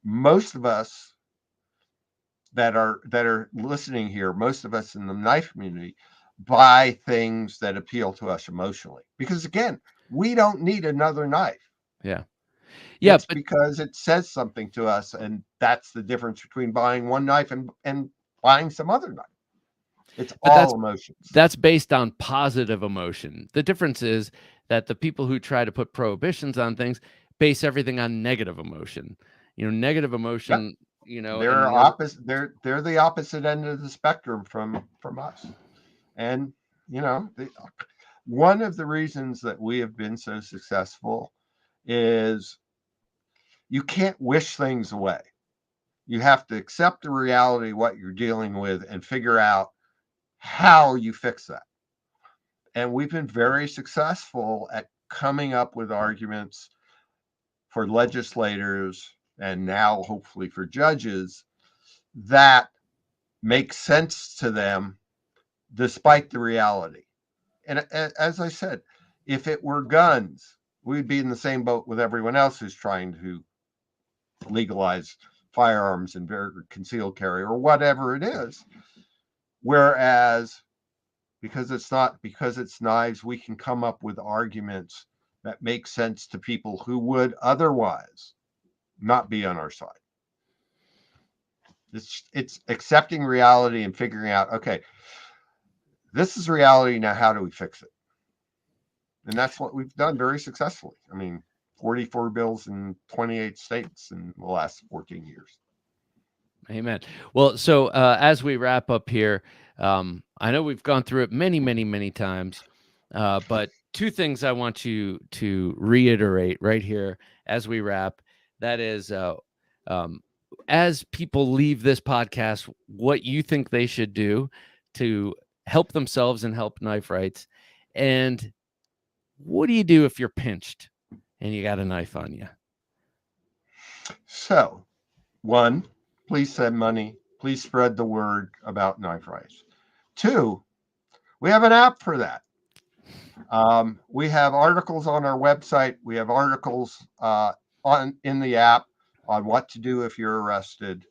Speaker 2: most of us that are listening here, most of us in the knife community buy things that appeal to us emotionally. Because again, we don't need another knife.
Speaker 1: Yeah. Yeah,
Speaker 2: It's
Speaker 1: but
Speaker 2: because it says something to us, and that's the difference between buying one knife and buying some other knife. It's
Speaker 1: But
Speaker 2: all emotions.
Speaker 1: that's based on positive emotion. The difference is that the people who try to put prohibitions on things base everything on negative emotion. Negative emotion,
Speaker 2: They're
Speaker 1: and the other.
Speaker 2: opposite. They're the opposite end of the spectrum from us. And one of the reasons that we have been so successful is you can't wish things away. You have to accept the reality of what you're dealing with and figure out how you fix that. And we've been very successful at coming up with arguments for legislators and now hopefully for judges that make sense to them despite the reality. And as I said, if it were guns, we'd be in the same boat with everyone else who's trying to legalize firearms and concealed carry or whatever it is. Whereas because it's knives, we can come up with arguments that make sense to people who would otherwise not be on our side. It's accepting reality and figuring out, okay, this is reality now. How do we fix it? And that's what we've done very successfully. I mean, 44 bills in 28 states in the last 14 years.
Speaker 1: Amen. Well, so as we wrap up here, I know we've gone through it many, many, many times, but two things I want you to reiterate right here as we wrap. That is, as people leave this podcast, what you think they should do to help themselves and help Knife Rights. And what do you do if you're pinched and you got a knife on you?
Speaker 2: So, one, please send money. Please spread the word about Knife Rights. Two, we have an app for that. We have articles on our website. We have articles in the app on what to do if you're arrested.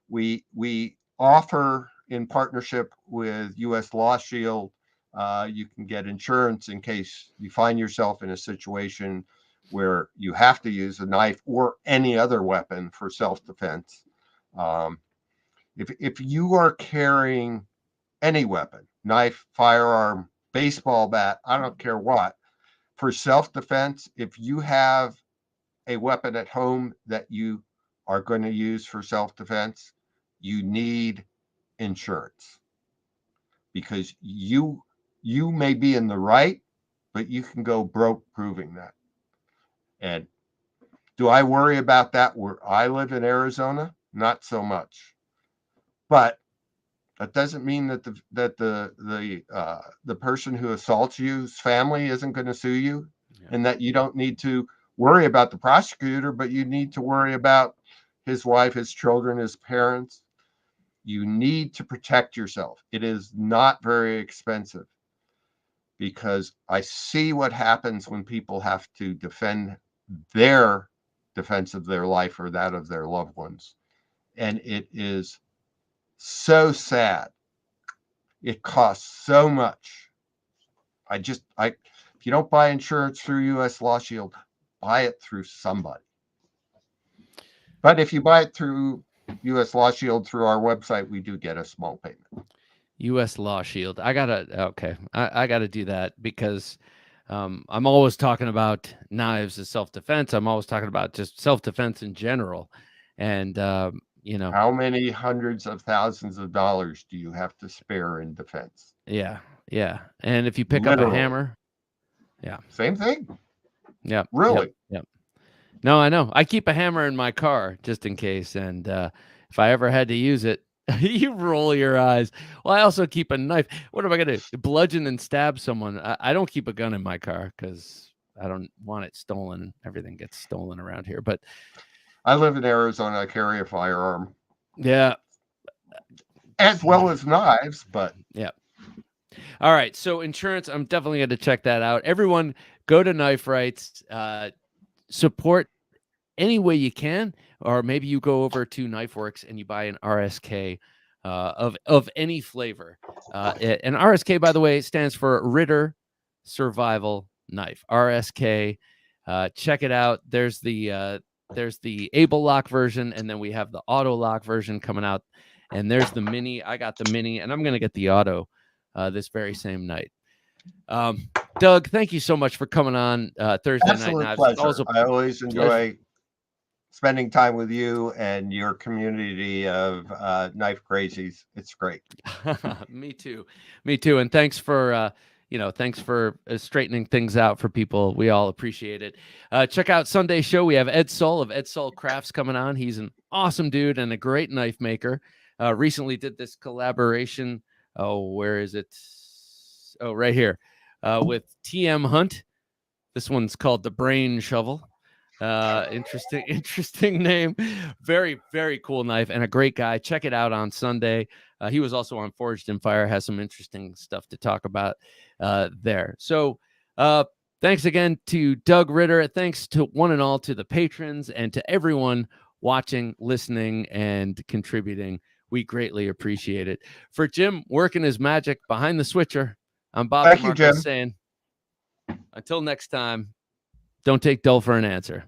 Speaker 2: We offer in partnership with U.S. Law Shield. You can get insurance in case you find yourself in a situation where you have to use a knife or any other weapon for self-defense. If you are carrying any weapon, knife, firearm, baseball bat, I don't care what, for self-defense, if you have a weapon at home that you are going to use for self-defense, you need insurance because you may be in the right, but you can go broke proving that. And do I worry about that where I live in Arizona? Not so much. But that doesn't mean that the person who assaults you's family isn't going to sue you, and that you don't need to worry about the prosecutor, but you need to worry about his wife, his children, his parents. You need to protect yourself. It is not very expensive because I see what happens when people have to defend their defense of their life or that of their loved ones. And it is so sad. It costs so much. If you don't buy insurance through U.S. Law Shield, buy it through somebody. But if you buy it through U.S. Law Shield through our website, we do get a small payment.
Speaker 1: U.S. Law Shield. I gotta do that because I'm always talking about knives as self-defense. I'm always talking about just self-defense in general. And
Speaker 2: how many hundreds of thousands of dollars do you have to spare in defense?
Speaker 1: Yeah. And if you pick up a hammer,
Speaker 2: same thing.
Speaker 1: Yeah.
Speaker 2: Really?
Speaker 1: Yep. No, I know. I keep a hammer in my car just in case. And if I ever had to use it, you roll your eyes. Well, I also keep a knife. What am I going to bludgeon and stab someone? I don't keep a gun in my car because I don't want it stolen. Everything gets stolen around here. But
Speaker 2: I live in Arizona. I carry a firearm.
Speaker 1: Yeah.
Speaker 2: As well as knives, but.
Speaker 1: Yeah. All right. So insurance, I'm definitely going to check that out. Everyone, go to Knife Rights. Support any way you can, or maybe you go over to KnifeWorks and you buy an RSK of any flavor. And RSK, by the way, stands for Ritter Survival Knife. RSK. Check it out. There's the Able Lock version, and then we have the Auto Lock version coming out. And there's the mini. I got the mini, and I'm going to get the auto this very same night. Doug, thank you so much for coming on Thursday
Speaker 2: Absolute
Speaker 1: Night Knives.
Speaker 2: pleasure.
Speaker 1: Also,
Speaker 2: I always enjoy spending time with you and your community of knife crazies. It's great.
Speaker 1: Me too. And thanks for thanks for straightening things out for people. We all appreciate it. Check out Sunday's show. We have Ed Soul of Ed Soul Crafts coming on. He's an awesome dude and a great knife maker. Recently did this collaboration. Oh, where is it? Oh, right here. With TM Hunt. This one's called the Brain Shovel. Interesting name. Very, very cool knife and a great guy. Check it out on Sunday. He was also on Forged in Fire, has some interesting stuff to talk about there. So thanks again to Doug Ritter. Thanks to one and all, to the patrons and to everyone watching, listening, and contributing. We greatly appreciate it. For Jim working his magic behind the switcher, I'm Bob DeMarco saying, until next time, don't take dull for an answer.